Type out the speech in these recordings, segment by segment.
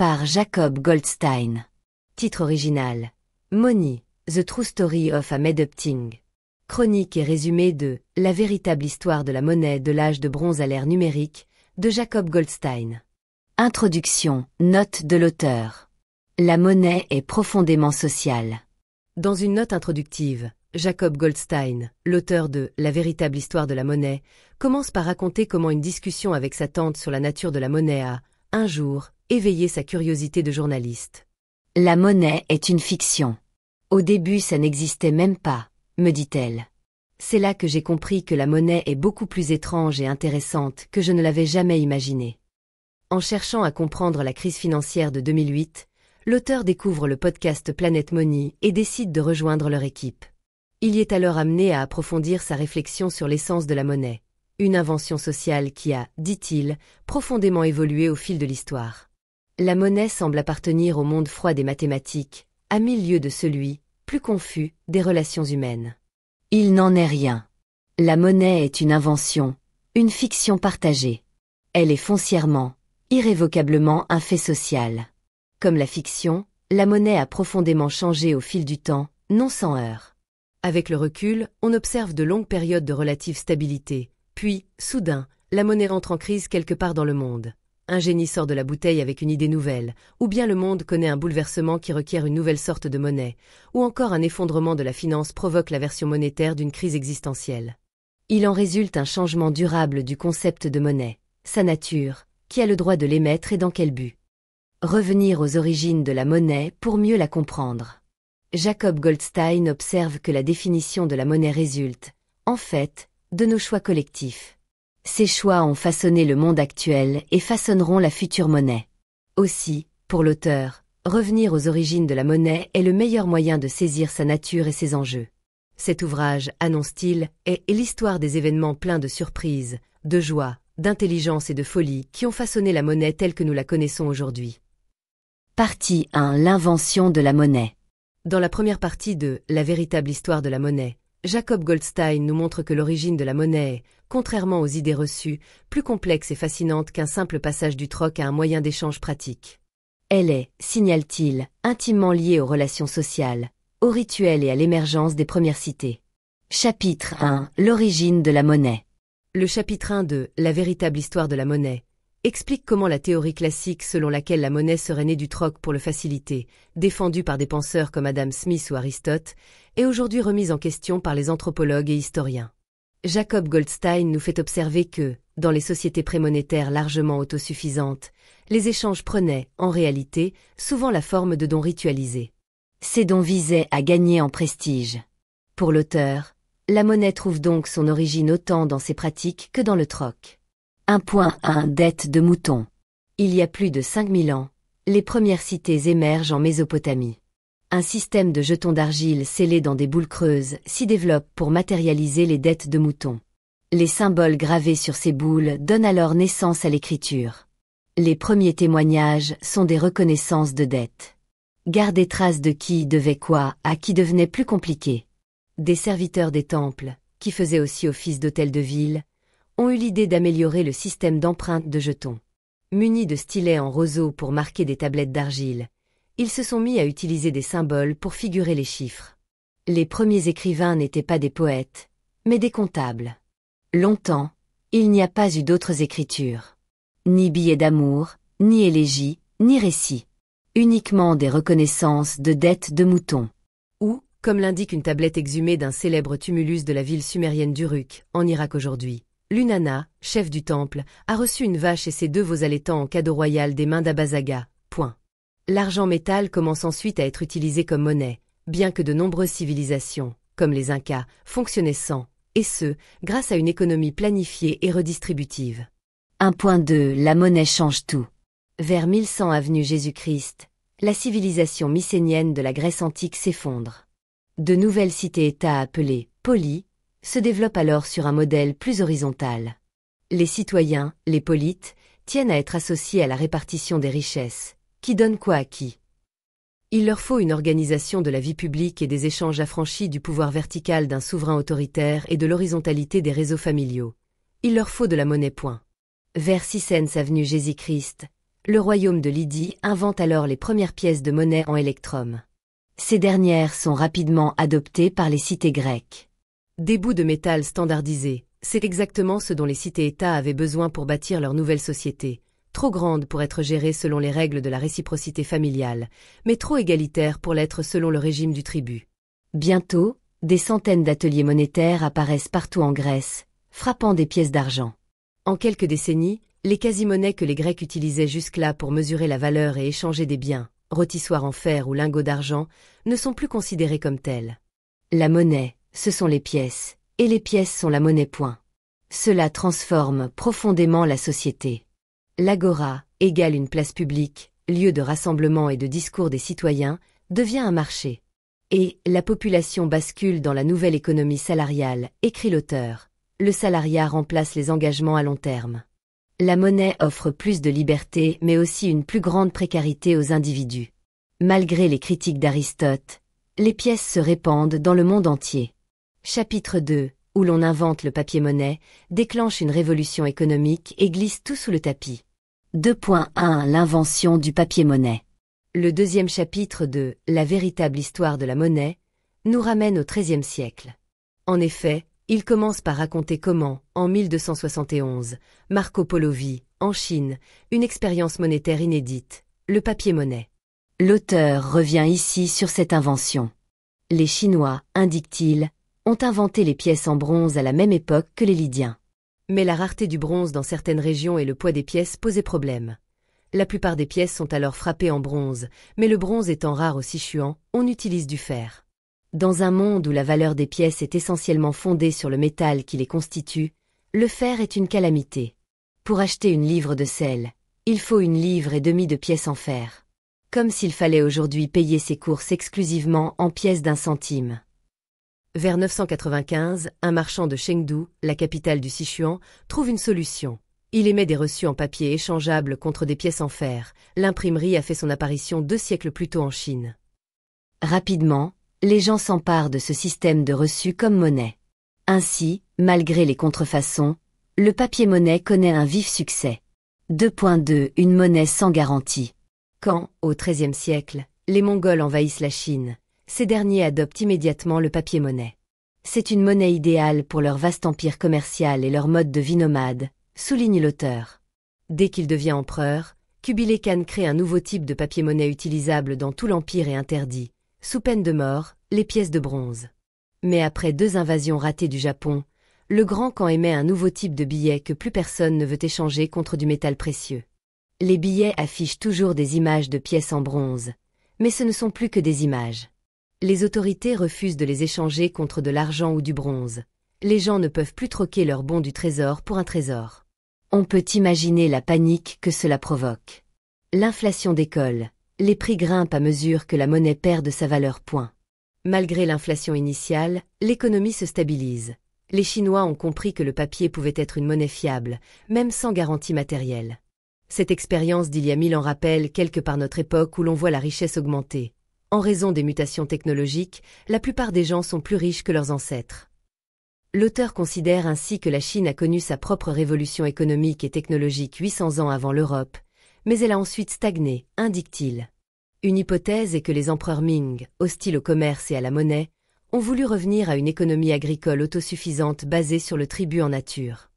par Jacob Goldstein. Titre original. Money, The True Story of a Made-up Thing. Chronique et résumé de « La véritable histoire de la monnaie de l'âge de bronze à l'ère numérique » de Jacob Goldstein. Introduction, note de l'auteur. La monnaie est profondément sociale. Dans une note introductive, Jacob Goldstein, l'auteur de « La véritable histoire de la monnaie », commence par raconter comment une discussion avec sa tante sur la nature de la monnaie a, un jour, éveillé sa curiosité de journaliste. « La monnaie est une fiction. Au début ça n'existait même pas, me dit-elle. C'est là que j'ai compris que la monnaie est beaucoup plus étrange et intéressante que je ne l'avais jamais imaginé. » En cherchant à comprendre la crise financière de 2008, l'auteur découvre le podcast Planet Money et décide de rejoindre leur équipe. Il y est alors amené à approfondir sa réflexion sur l'essence de la monnaie, une invention sociale qui a, dit-il, profondément évolué au fil de l'histoire. La monnaie semble appartenir au monde froid des mathématiques, à 1000 lieues de celui, plus confus, des relations humaines. Il n'en est rien. La monnaie est une invention, une fiction partagée. Elle est foncièrement, irrévocablement un fait social. Comme la fiction, la monnaie a profondément changé au fil du temps, non sans heurts. Avec le recul, on observe de longues périodes de relative stabilité, puis, soudain, la monnaie rentre en crise quelque part dans le monde. Un génie sort de la bouteille avec une idée nouvelle, ou bien le monde connaît un bouleversement qui requiert une nouvelle sorte de monnaie, ou encore un effondrement de la finance provoque la version monétaire d'une crise existentielle. Il en résulte un changement durable du concept de monnaie, sa nature, qui a le droit de l'émettre et dans quel but. Revenir aux origines de la monnaie pour mieux la comprendre. Jacob Goldstein observe que la définition de la monnaie résulte, en fait, de nos choix collectifs. Ces choix ont façonné le monde actuel et façonneront la future monnaie. Aussi, pour l'auteur, revenir aux origines de la monnaie est le meilleur moyen de saisir sa nature et ses enjeux. Cet ouvrage, annonce-t-il, est l'histoire des événements pleins de surprises, de joie, d'intelligence et de folie qui ont façonné la monnaie telle que nous la connaissons aujourd'hui. Partie 1. L'invention de la monnaie. Dans la première partie de « La véritable histoire de la monnaie », Jacob Goldstein nous montre que l'origine de la monnaie est, contrairement aux idées reçues, plus complexe et fascinante qu'un simple passage du troc à un moyen d'échange pratique. Elle est, signale-t-il, intimement liée aux relations sociales, aux rituels et à l'émergence des premières cités. Chapitre 1. L'origine de la monnaie. Le chapitre 1 de « La véritable histoire de la monnaie » explique comment la théorie classique selon laquelle la monnaie serait née du troc pour le faciliter, défendue par des penseurs comme Adam Smith ou Aristote, est aujourd'hui remise en question par les anthropologues et historiens. Jacob Goldstein nous fait observer que, dans les sociétés prémonétaires largement autosuffisantes, les échanges prenaient, en réalité, souvent la forme de dons ritualisés. Ces dons visaient à gagner en prestige. Pour l'auteur, la monnaie trouve donc son origine autant dans ses pratiques que dans le troc. 1.1 Dette de mouton. Il y a plus de 5000 ans, les premières cités émergent en Mésopotamie. Un système de jetons d'argile scellés dans des boules creuses s'y développe pour matérialiser les dettes de moutons. Les symboles gravés sur ces boules donnent alors naissance à l'écriture. Les premiers témoignages sont des reconnaissances de dettes. Garder trace de qui devait quoi à qui devenait plus compliqué. Des serviteurs des temples, qui faisaient aussi office d'hôtel de ville, ont eu l'idée d'améliorer le système d'empreinte de jetons. Munis de stylets en roseau pour marquer des tablettes d'argile, ils se sont mis à utiliser des symboles pour figurer les chiffres. Les premiers écrivains n'étaient pas des poètes, mais des comptables. Longtemps, il n'y a pas eu d'autres écritures. Ni billets d'amour, ni élégies, ni récits. Uniquement des reconnaissances de dettes de moutons. Ou, comme l'indique une tablette exhumée d'un célèbre tumulus de la ville sumérienne d'Uruk, en Irak aujourd'hui, Lunana, chef du temple, a reçu une vache et ses 2 veaux allaitants en cadeau royal des mains d'Abazaga. L'argent métal commence ensuite à être utilisé comme monnaie, bien que de nombreuses civilisations, comme les Incas, fonctionnaient sans, et ce, grâce à une économie planifiée et redistributive. 1.2 La monnaie change tout. Vers 1100 avenue Jésus-Christ, la civilisation mycénienne de la Grèce antique s'effondre. De nouvelles cités-États appelées « polis » se développent alors sur un modèle plus horizontal. Les citoyens, les polites, tiennent à être associés à la répartition des richesses. Qui donne quoi à qui? Il leur faut une organisation de la vie publique et des échanges affranchis du pouvoir vertical d'un souverain autoritaire et de l'horizontalité des réseaux familiaux. Il leur faut de la monnaie. Vers 6 avenue Jésus-Christ, Le royaume de Lydie invente alors les premières pièces de monnaie en électrum. Ces dernières sont rapidement adoptées par les cités grecques. Des bouts de métal standardisés, c'est exactement ce dont les cités-États avaient besoin pour bâtir leur nouvelle société, trop grande pour être gérée selon les règles de la réciprocité familiale, mais trop égalitaire pour l'être selon le régime du tribut. Bientôt, des centaines d'ateliers monétaires apparaissent partout en Grèce, frappant des pièces d'argent. En quelques décennies, les quasi-monnaies que les Grecs utilisaient jusque-là pour mesurer la valeur et échanger des biens, rôtissoirs en fer ou lingots d'argent, ne sont plus considérées comme telles. La monnaie, ce sont les pièces, et les pièces sont la monnaie. Point. Cela transforme profondément la société. L'agora, égale une place publique, lieu de rassemblement et de discours des citoyens, devient un marché. Et la population bascule dans la nouvelle économie salariale, écrit l'auteur. Le salariat remplace les engagements à long terme. La monnaie offre plus de liberté mais aussi une plus grande précarité aux individus. Malgré les critiques d'Aristote, les pièces se répandent dans le monde entier. Chapitre 2, où l'on invente le papier-monnaie, déclenche une révolution économique et glisse tout sous le tapis. 2.1 L'invention du papier-monnaie. Le deuxième chapitre de « La véritable histoire de la monnaie » nous ramène au XIIIe siècle. En effet, il commence par raconter comment, en 1271, Marco Polo vit, en Chine, une expérience monétaire inédite, le papier-monnaie. L'auteur revient ici sur cette invention. Les Chinois, indique-t-il, ont inventé les pièces en bronze à la même époque que les Lydiens. Mais la rareté du bronze dans certaines régions et le poids des pièces posaient problème. La plupart des pièces sont alors frappées en bronze, mais le bronze étant rare au Sichuan, on utilise du fer. Dans un monde où la valeur des pièces est essentiellement fondée sur le métal qui les constitue, le fer est une calamité. Pour acheter une livre de sel, il faut 1,5 livre de pièces en fer. Comme s'il fallait aujourd'hui payer ses courses exclusivement en pièces d'1 centime. Vers 995, un marchand de Chengdu, la capitale du Sichuan, trouve une solution. Il émet des reçus en papier échangeables contre des pièces en fer. L'imprimerie a fait son apparition 2 siècles plus tôt en Chine. Rapidement, les gens s'emparent de ce système de reçus comme monnaie. Ainsi, malgré les contrefaçons, le papier-monnaie connaît un vif succès. 2.2 Une monnaie sans garantie. Quand, au XIIIe siècle, les Mongols envahissent la Chine, ces derniers adoptent immédiatement le papier-monnaie. C'est une monnaie idéale pour leur vaste empire commercial et leur mode de vie nomade, souligne l'auteur. Dès qu'il devient empereur, Kubilai Khan crée un nouveau type de papier-monnaie utilisable dans tout l'empire et interdit, sous peine de mort, les pièces de bronze. Mais après 2 invasions ratées du Japon, le Grand Khan émet un nouveau type de billet que plus personne ne veut échanger contre du métal précieux. Les billets affichent toujours des images de pièces en bronze, mais ce ne sont plus que des images. Les autorités refusent de les échanger contre de l'argent ou du bronze. Les gens ne peuvent plus troquer leurs bons du trésor pour un trésor. On peut imaginer la panique que cela provoque. L'inflation décolle. Les prix grimpent à mesure que la monnaie perd de sa valeur. Malgré l'inflation initiale, l'économie se stabilise. Les Chinois ont compris que le papier pouvait être une monnaie fiable, même sans garantie matérielle. Cette expérience d'il y a 1000 ans rappelle quelque part notre époque où l'on voit la richesse augmenter. En raison des mutations technologiques, la plupart des gens sont plus riches que leurs ancêtres. L'auteur considère ainsi que la Chine a connu sa propre révolution économique et technologique 800 ans avant l'Europe, mais elle a ensuite stagné, indique-t-il. Une hypothèse est que les empereurs Ming, hostiles au commerce et à la monnaie, ont voulu revenir à une économie agricole autosuffisante basée sur le tribut en nature.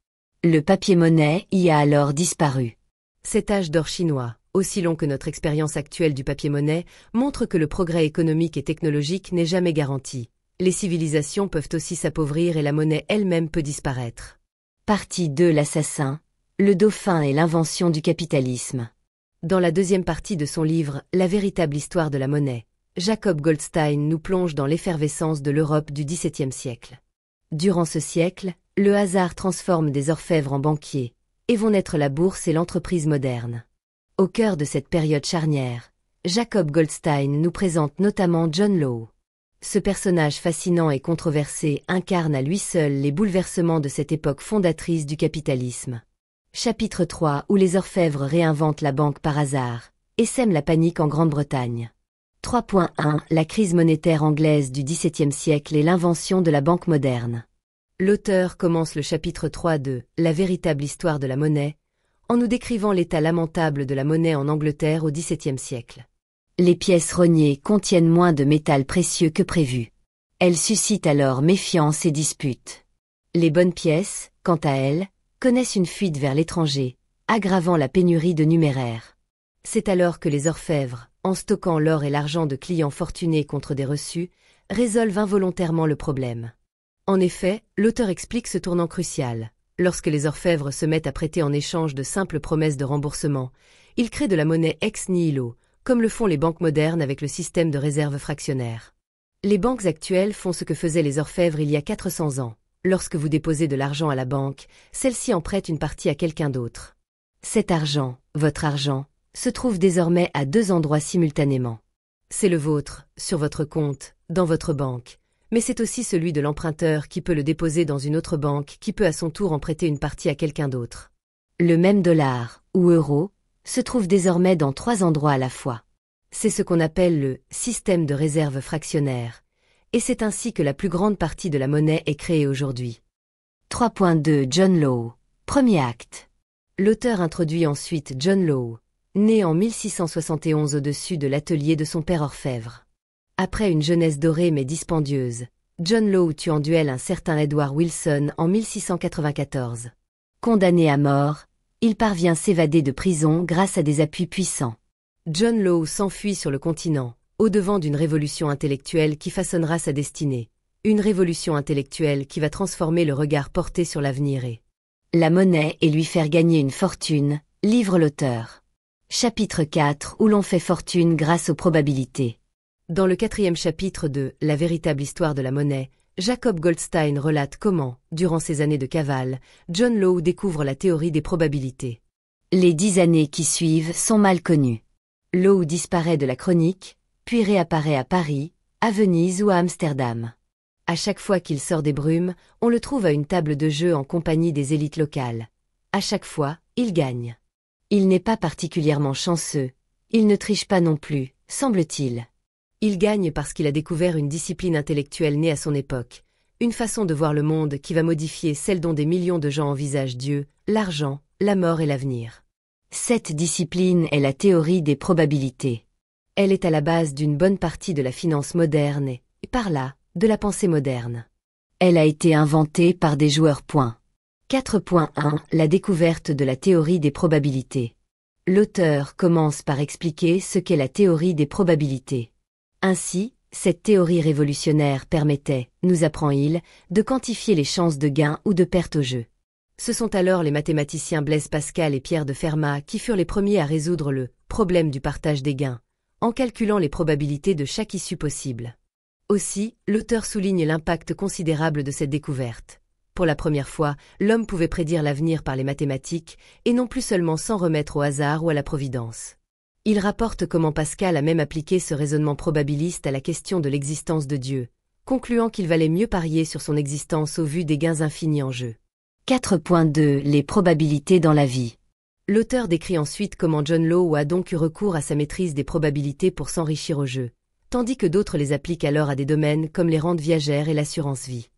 Le papier-monnaie y a alors disparu. Cet âge d'or chinois, aussi long que notre expérience actuelle du papier-monnaie, montre que le progrès économique et technologique n'est jamais garanti. Les civilisations peuvent aussi s'appauvrir et la monnaie elle-même peut disparaître. Partie 2 L'assassin, le dauphin et l'invention du capitalisme. Dans la deuxième partie de son livre « La véritable histoire de la monnaie », Jacob Goldstein nous plonge dans l'effervescence de l'Europe du XVIIe siècle. Durant ce siècle, le hasard transforme des orfèvres en banquiers, et vont naître la bourse et l'entreprise moderne. Au cœur de cette période charnière, Jacob Goldstein nous présente notamment John Law. Ce personnage fascinant et controversé incarne à lui seul les bouleversements de cette époque fondatrice du capitalisme. Chapitre 3 où les orfèvres réinventent la banque par hasard, et sèment la panique en Grande-Bretagne. 3.1 La crise monétaire anglaise du XVIIe siècle et l'invention de la banque moderne. L'auteur commence le chapitre 3 de « La véritable histoire de la monnaie » en nous décrivant l'état lamentable de la monnaie en Angleterre au XVIIe siècle. Les pièces rognées contiennent moins de métal précieux que prévu. Elles suscitent alors méfiance et disputes. Les bonnes pièces, quant à elles, connaissent une fuite vers l'étranger, aggravant la pénurie de numéraires. C'est alors que les orfèvres, en stockant l'or et l'argent de clients fortunés contre des reçus, résolvent involontairement le problème. En effet, l'auteur explique ce tournant crucial. Lorsque les orfèvres se mettent à prêter en échange de simples promesses de remboursement, ils créent de la monnaie ex nihilo, comme le font les banques modernes avec le système de réserve fractionnaire. Les banques actuelles font ce que faisaient les orfèvres il y a 400 ans. Lorsque vous déposez de l'argent à la banque, celle-ci en prête une partie à quelqu'un d'autre. Cet argent, votre argent, se trouve désormais à 2 endroits simultanément. C'est le vôtre, sur votre compte, dans votre banque, mais c'est aussi celui de l'emprunteur qui peut le déposer dans une autre banque qui peut à son tour en prêter une partie à quelqu'un d'autre. Le même dollar, ou euro, se trouve désormais dans 3 endroits à la fois. C'est ce qu'on appelle le système de réserve fractionnaire, et c'est ainsi que la plus grande partie de la monnaie est créée aujourd'hui. 3.2 John Law. Premier acte. L'auteur introduit ensuite John Law, né en 1671 au-dessus de l'atelier de son père orfèvre. Après une jeunesse dorée mais dispendieuse, John Law tue en duel un certain Edward Wilson en 1694. Condamné à mort, il parvient s'évader de prison grâce à des appuis puissants. John Law s'enfuit sur le continent, au-devant d'une révolution intellectuelle qui façonnera sa destinée. Une révolution intellectuelle qui va transformer le regard porté sur l'avenir et la monnaie et lui faire gagner une fortune, livre l'auteur. Chapitre 4 où l'on fait fortune grâce aux probabilités. Dans le 4e chapitre de La véritable histoire de la monnaie, Jacob Goldstein relate comment, durant ses années de cavale, John Law découvre la théorie des probabilités. Les 10 années qui suivent sont mal connues. Law disparaît de la chronique, puis réapparaît à Paris, à Venise ou à Amsterdam. À chaque fois qu'il sort des brumes, on le trouve à une table de jeu en compagnie des élites locales. À chaque fois, il gagne. Il n'est pas particulièrement chanceux, il ne triche pas non plus, semble-t-il. Il gagne parce qu'il a découvert une discipline intellectuelle née à son époque, une façon de voir le monde qui va modifier celle dont des millions de gens envisagent Dieu, l'argent, la mort et l'avenir. Cette discipline est la théorie des probabilités. Elle est à la base d'une bonne partie de la finance moderne et, par là, de la pensée moderne. Elle a été inventée par des joueurs. 4.1 La découverte de la théorie des probabilités. L'auteur commence par expliquer ce qu'est la théorie des probabilités. Ainsi, cette théorie révolutionnaire permettait, nous apprend-il, de quantifier les chances de gain ou de perte au jeu. Ce sont alors les mathématiciens Blaise Pascal et Pierre de Fermat qui furent les premiers à résoudre le problème du partage des gains, en calculant les probabilités de chaque issue possible. Aussi, l'auteur souligne l'impact considérable de cette découverte. Pour la première fois, l'homme pouvait prédire l'avenir par les mathématiques, et non plus seulement s'en remettre au hasard ou à la providence. Il rapporte comment Pascal a même appliqué ce raisonnement probabiliste à la question de l'existence de Dieu, concluant qu'il valait mieux parier sur son existence au vu des gains infinis en jeu. 4.2 Les probabilités dans la vie. L'auteur décrit ensuite comment John Law a donc eu recours à sa maîtrise des probabilités pour s'enrichir au jeu, tandis que d'autres les appliquent alors à des domaines comme les rentes viagères et l'assurance-vie.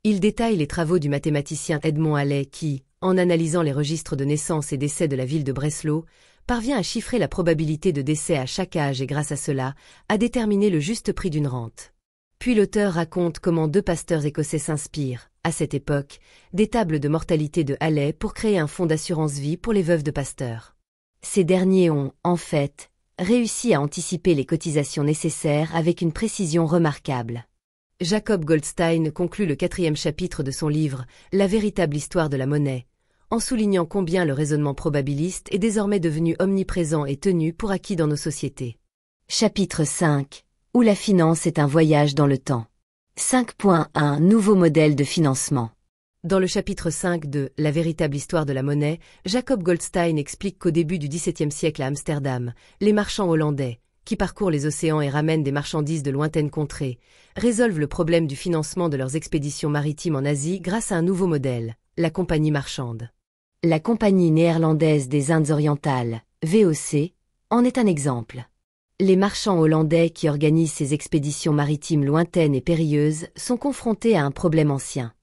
Il détaille les travaux du mathématicien Edmond Halley qui, en analysant les registres de naissance et décès de la ville de Breslau, parvient à chiffrer la probabilité de décès à chaque âge et grâce à cela, à déterminer le juste prix d'une rente. Puis l'auteur raconte comment 2 pasteurs écossais s'inspirent, à cette époque, des tables de mortalité de Halley pour créer un fonds d'assurance-vie pour les veuves de pasteurs. Ces derniers ont, en fait, réussi à anticiper les cotisations nécessaires avec une précision remarquable. Jacob Goldstein conclut le 4e chapitre de son livre « La véritable histoire de la monnaie », en soulignant combien le raisonnement probabiliste est désormais devenu omniprésent et tenu pour acquis dans nos sociétés. Chapitre 5 Où la finance est un voyage dans le temps. 5.1 Nouveau modèle de financement. Dans le chapitre 5 de « La véritable histoire de la monnaie », Jacob Goldstein explique qu'au début du XVIIe siècle à Amsterdam, les marchands hollandais, qui parcourent les océans et ramènent des marchandises de lointaines contrées, résolvent le problème du financement de leurs expéditions maritimes en Asie grâce à un nouveau modèle, la compagnie marchande. La Compagnie néerlandaise des Indes orientales, VOC, en est un exemple. Les marchands hollandais qui organisent ces expéditions maritimes lointaines et périlleuses sont confrontés à un problème ancien.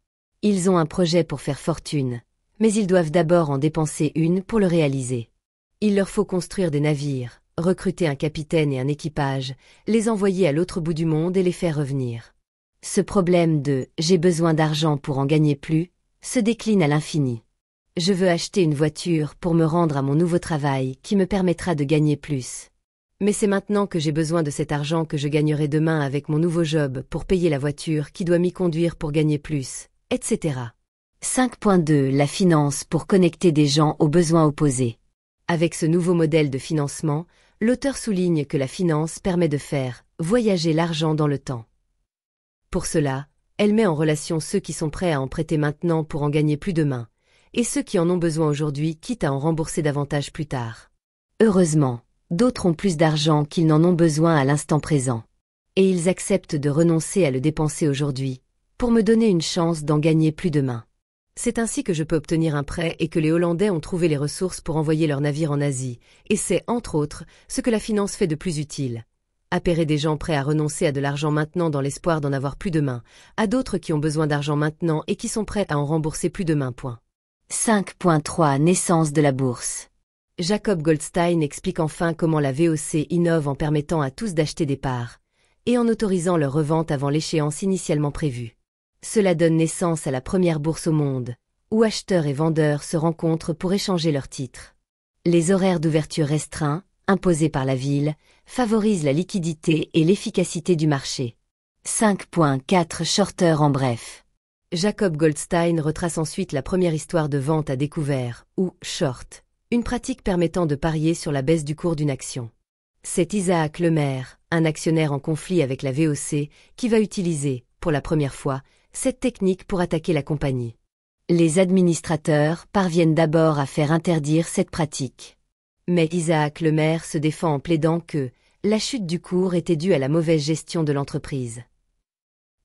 Ils ont un projet pour faire fortune, mais ils doivent d'abord en dépenser une pour le réaliser. Il leur faut construire des navires, recruter un capitaine et un équipage, les envoyer à l'autre bout du monde et les faire revenir. Ce problème de « j'ai besoin d'argent pour en gagner plus » se décline à l'infini. Je veux acheter une voiture pour me rendre à mon nouveau travail qui me permettra de gagner plus. Mais c'est maintenant que j'ai besoin de cet argent que je gagnerai demain avec mon nouveau job pour payer la voiture qui doit m'y conduire pour gagner plus, etc. 5.2 La finance pour connecter des gens aux besoins opposés. Avec ce nouveau modèle de financement, l'auteur souligne que la finance permet de faire voyager l'argent dans le temps. Pour cela, elle met en relation ceux qui sont prêts à en prêter maintenant pour en gagner plus demain, et ceux qui en ont besoin aujourd'hui quitte à en rembourser davantage plus tard. Heureusement, d'autres ont plus d'argent qu'ils n'en ont besoin à l'instant présent. Et ils acceptent de renoncer à le dépenser aujourd'hui, pour me donner une chance d'en gagner plus demain. C'est ainsi que je peux obtenir un prêt et que les Hollandais ont trouvé les ressources pour envoyer leurs navires en Asie, et c'est, entre autres, ce que la finance fait de plus utile. Appairer des gens prêts à renoncer à de l'argent maintenant dans l'espoir d'en avoir plus demain, à d'autres qui ont besoin d'argent maintenant et qui sont prêts à en rembourser plus demain. 5.3 Naissance de la bourse. Jacob Goldstein explique enfin comment la VOC innove en permettant à tous d'acheter des parts, et en autorisant leur revente avant l'échéance initialement prévue. Cela donne naissance à la première bourse au monde, où acheteurs et vendeurs se rencontrent pour échanger leurs titres. Les horaires d'ouverture restreints, imposés par la ville, favorisent la liquidité et l'efficacité du marché. 5.4 Shorter en bref. Jacob Goldstein retrace ensuite la première histoire de vente à découvert, ou short, une pratique permettant de parier sur la baisse du cours d'une action. C'est Isaac Lemaire, un actionnaire en conflit avec la VOC, qui va utiliser, pour la première fois, cette technique pour attaquer la compagnie. Les administrateurs parviennent d'abord à faire interdire cette pratique. Mais Isaac Lemaire se défend en plaidant que la chute du cours était due à la mauvaise gestion de l'entreprise.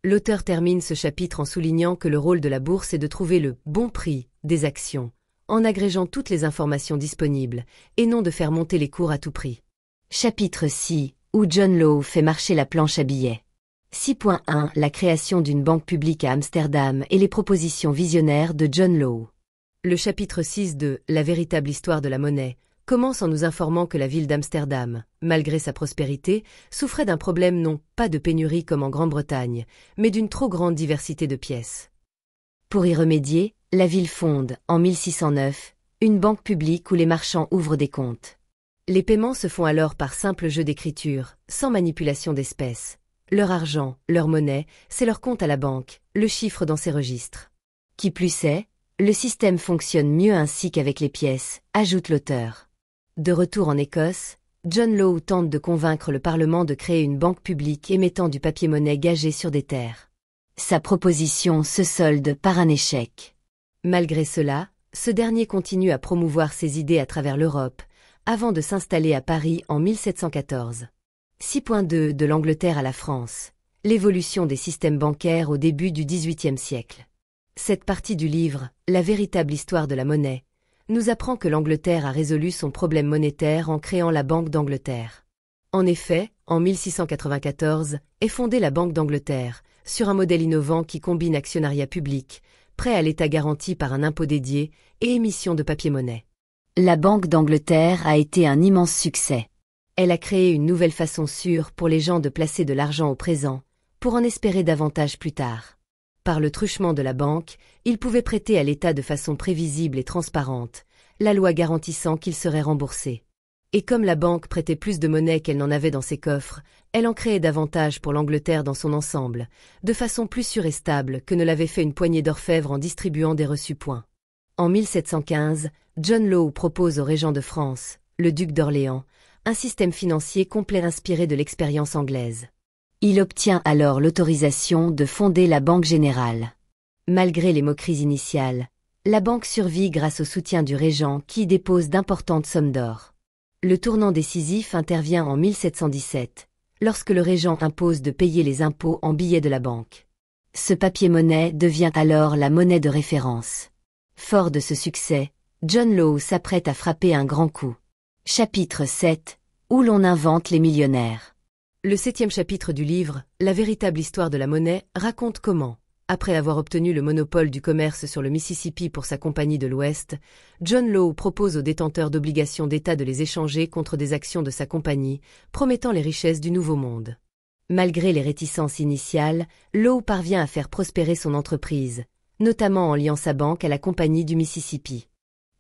L'auteur termine ce chapitre en soulignant que le rôle de la bourse est de trouver le bon prix des actions, en agrégeant toutes les informations disponibles, et non de faire monter les cours à tout prix. Chapitre 6, où John Law fait marcher la planche à billets. 6.1 La création d'une banque publique à Amsterdam et les propositions visionnaires de John Law. Le chapitre 6 de La véritable histoire de la monnaie commence en nous informant que la ville d'Amsterdam, malgré sa prospérité, souffrait d'un problème non pas de pénurie comme en Grande-Bretagne, mais d'une trop grande diversité de pièces. Pour y remédier, la ville fonde, en 1609, une banque publique où les marchands ouvrent des comptes. Les paiements se font alors par simple jeu d'écriture, sans manipulation d'espèces. Leur argent, leur monnaie, c'est leur compte à la banque, le chiffre dans ses registres. Qui plus est, le système fonctionne mieux ainsi qu'avec les pièces, ajoute l'auteur. De retour en Écosse, John Law tente de convaincre le Parlement de créer une banque publique émettant du papier-monnaie gagé sur des terres. Sa proposition se solde par un échec. Malgré cela, ce dernier continue à promouvoir ses idées à travers l'Europe, avant de s'installer à Paris en 1714. 6.2 De l'Angleterre à la France. L'évolution des systèmes bancaires au début du XVIIIe siècle. Cette partie du livre, La véritable histoire de la monnaie, nous apprend que l'Angleterre a résolu son problème monétaire en créant la Banque d'Angleterre. En effet, en 1694, est fondée la Banque d'Angleterre, sur un modèle innovant qui combine actionnariat public, prêt à l'État garanti par un impôt dédié et émission de papier-monnaie. La Banque d'Angleterre a été un immense succès. Elle a créé une nouvelle façon sûre pour les gens de placer de l'argent au présent, pour en espérer davantage plus tard. Par le truchement de la banque, ils pouvaient prêter à l'État de façon prévisible et transparente, la loi garantissant qu'ils seraient remboursés. Et comme la banque prêtait plus de monnaie qu'elle n'en avait dans ses coffres, elle en créait davantage pour l'Angleterre dans son ensemble, de façon plus sûre et stable que ne l'avait fait une poignée d'orfèvres en distribuant des reçus-points. En 1715, John Law propose au régent de France, le duc d'Orléans, un système financier complet inspiré de l'expérience anglaise. Il obtient alors l'autorisation de fonder la Banque Générale. Malgré les moqueries initiales, la banque survit grâce au soutien du régent qui y dépose d'importantes sommes d'or. Le tournant décisif intervient en 1717, lorsque le régent impose de payer les impôts en billets de la banque. Ce papier-monnaie devient alors la monnaie de référence. Fort de ce succès, John Law s'apprête à frapper un grand coup. Chapitre 7, où l'on invente les millionnaires. Le 7e chapitre du livre, La véritable histoire de la monnaie, raconte comment, Après avoir obtenu le monopole du commerce sur le Mississippi pour sa compagnie de l'Ouest, John Law propose aux détenteurs d'obligations d'État de les échanger contre des actions de sa compagnie, promettant les richesses du Nouveau Monde. Malgré les réticences initiales, Law parvient à faire prospérer son entreprise, notamment en liant sa banque à la compagnie du Mississippi.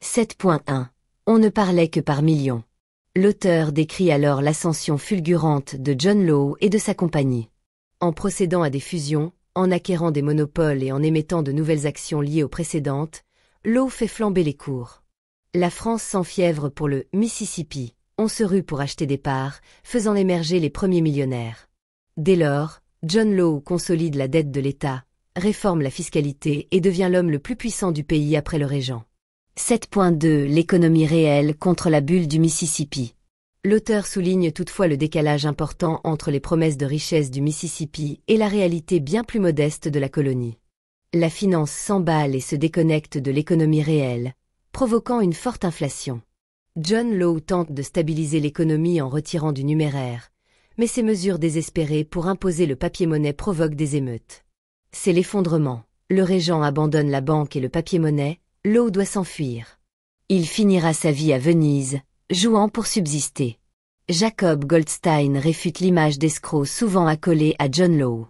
7.1. On ne parlait que par millions. L'auteur décrit alors l'ascension fulgurante de John Law et de sa compagnie. En procédant à des fusions, en acquérant des monopoles et en émettant de nouvelles actions liées aux précédentes, Law fait flamber les cours. La France s'enfièvre pour le Mississippi, on se rue pour acheter des parts, faisant émerger les premiers millionnaires. Dès lors, John Law consolide la dette de l'État, réforme la fiscalité et devient l'homme le plus puissant du pays après le régent. 7.2 L'économie réelle contre la bulle du Mississippi. L'auteur souligne toutefois le décalage important entre les promesses de richesse du Mississippi et la réalité bien plus modeste de la colonie. La finance s'emballe et se déconnecte de l'économie réelle, provoquant une forte inflation. John Law tente de stabiliser l'économie en retirant du numéraire, mais ces mesures désespérées pour imposer le papier-monnaie provoquent des émeutes. C'est l'effondrement. Le régent abandonne la banque et le papier-monnaie, Law doit s'enfuir. Il finira sa vie à Venise, jouant pour subsister. Jacob Goldstein réfute l'image d'escroc souvent accolée à John Law.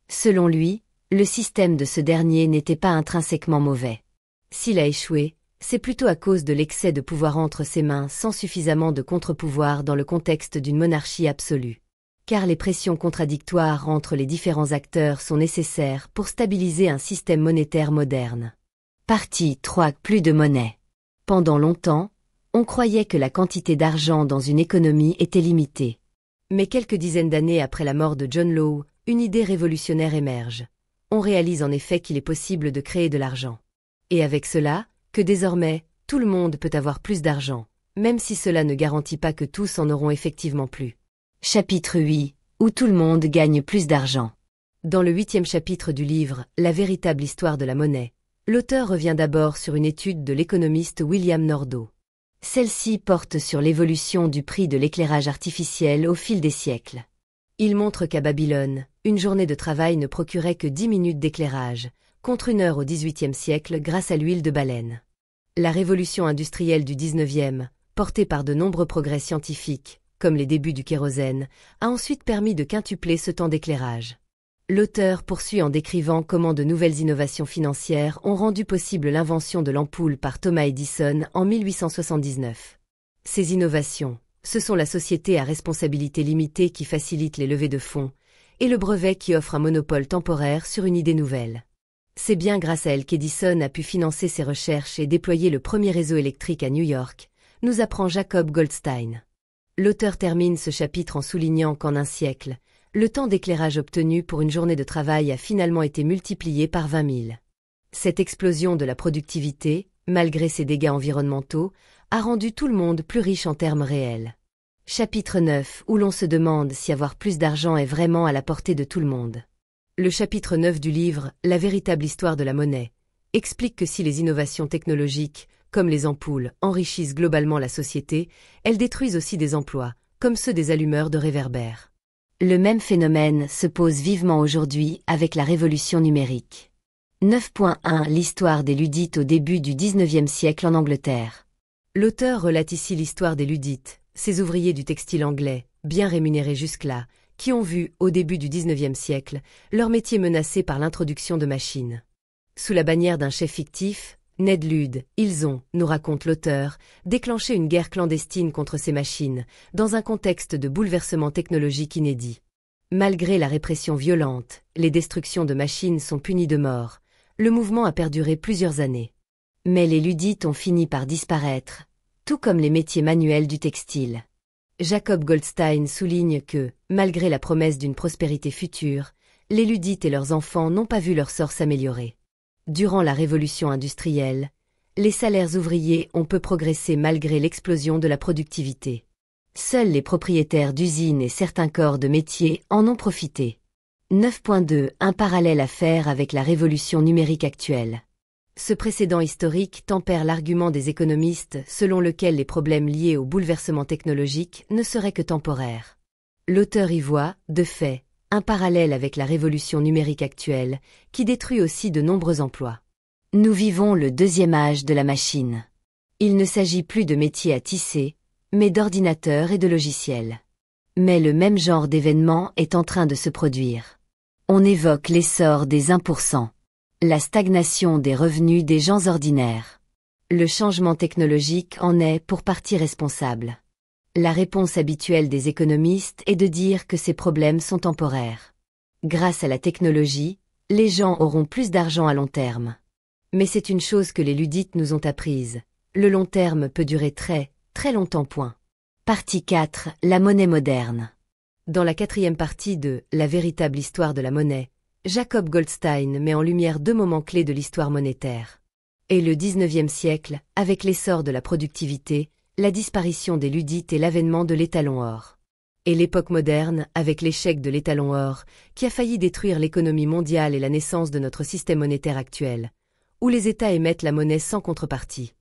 Selon lui, le système de ce dernier n'était pas intrinsèquement mauvais. S'il a échoué, c'est plutôt à cause de l'excès de pouvoir entre ses mains sans suffisamment de contre-pouvoir dans le contexte d'une monarchie absolue. Car les pressions contradictoires entre les différents acteurs sont nécessaires pour stabiliser un système monétaire moderne. Partie 3. Plus de monnaie. Pendant longtemps, on croyait que la quantité d'argent dans une économie était limitée. Mais quelques dizaines d'années après la mort de John Law, une idée révolutionnaire émerge. On réalise en effet qu'il est possible de créer de l'argent. Et avec cela, que désormais, tout le monde peut avoir plus d'argent, même si cela ne garantit pas que tous en auront effectivement plus. Chapitre 8. Où tout le monde gagne plus d'argent. Dans le 8e chapitre du livre « La véritable histoire de la monnaie », l'auteur revient d'abord sur une étude de l'économiste William Nordhaus. Celle-ci porte sur l'évolution du prix de l'éclairage artificiel au fil des siècles. Il montre qu'à Babylone, une journée de travail ne procurait que 10 minutes d'éclairage, contre 1 heure au XVIIIe siècle grâce à l'huile de baleine. La révolution industrielle du XIXe, portée par de nombreux progrès scientifiques, comme les débuts du kérosène, a ensuite permis de quintupler ce temps d'éclairage. L'auteur poursuit en décrivant comment de nouvelles innovations financières ont rendu possible l'invention de l'ampoule par Thomas Edison en 1879. Ces innovations, ce sont la société à responsabilité limitée qui facilite les levées de fonds, et le brevet qui offre un monopole temporaire sur une idée nouvelle. C'est bien grâce à elle qu'Edison a pu financer ses recherches et déployer le premier réseau électrique à New York, nous apprend Jacob Goldstein. L'auteur termine ce chapitre en soulignant qu'en un siècle, le temps d'éclairage obtenu pour une journée de travail a finalement été multiplié par 20 000. Cette explosion de la productivité, malgré ses dégâts environnementaux, a rendu tout le monde plus riche en termes réels. Chapitre 9, où l'on se demande si avoir plus d'argent est vraiment à la portée de tout le monde. Le chapitre 9 du livre « La véritable histoire de la monnaie » explique que si les innovations technologiques, comme les ampoules, enrichissent globalement la société, elles détruisent aussi des emplois, comme ceux des allumeurs de réverbères. Le même phénomène se pose vivement aujourd'hui avec la révolution numérique. 9.1 L'histoire des Luddites au début du XIXe siècle en Angleterre. L'auteur relate ici l'histoire des Luddites, ces ouvriers du textile anglais, bien rémunérés jusque-là, qui ont vu, au début du XIXe siècle, leur métier menacé par l'introduction de machines. Sous la bannière d'un chef fictif, Ned Ludd, ils ont, nous raconte l'auteur, déclenché une guerre clandestine contre ces machines, dans un contexte de bouleversement technologique inédit. Malgré la répression violente, les destructions de machines sont punies de mort. Le mouvement a perduré plusieurs années. Mais les Luddites ont fini par disparaître, tout comme les métiers manuels du textile. Jacob Goldstein souligne que, malgré la promesse d'une prospérité future, les Luddites et leurs enfants n'ont pas vu leur sort s'améliorer. Durant la révolution industrielle, les salaires ouvriers ont peu progressé malgré l'explosion de la productivité. Seuls les propriétaires d'usines et certains corps de métier en ont profité. 9.2 Un parallèle à faire avec la révolution numérique actuelle. Ce précédent historique tempère l'argument des économistes selon lequel les problèmes liés au bouleversement technologique ne seraient que temporaires. L'auteur y voit, de fait, un parallèle avec la révolution numérique actuelle, qui détruit aussi de nombreux emplois. Nous vivons le deuxième âge de la machine. Il ne s'agit plus de métiers à tisser, mais d'ordinateurs et de logiciels. Mais le même genre d'événement est en train de se produire. On évoque l'essor des 1%, la stagnation des revenus des gens ordinaires. Le changement technologique en est pour partie responsable. La réponse habituelle des économistes est de dire que ces problèmes sont temporaires. Grâce à la technologie, les gens auront plus d'argent à long terme. Mais c'est une chose que les ludites nous ont apprise. Le long terme peut durer très, très longtemps. Partie 4. La monnaie moderne. Dans la 4e partie de « La véritable histoire de la monnaie », Jacob Goldstein met en lumière 2 moments clés de l'histoire monétaire. Et le 19e siècle, avec l'essor de la productivité, la disparition des ludites et l'avènement de l'étalon or. Et l'époque moderne, avec l'échec de l'étalon or, qui a failli détruire l'économie mondiale et la naissance de notre système monétaire actuel, où les États émettent la monnaie sans contrepartie.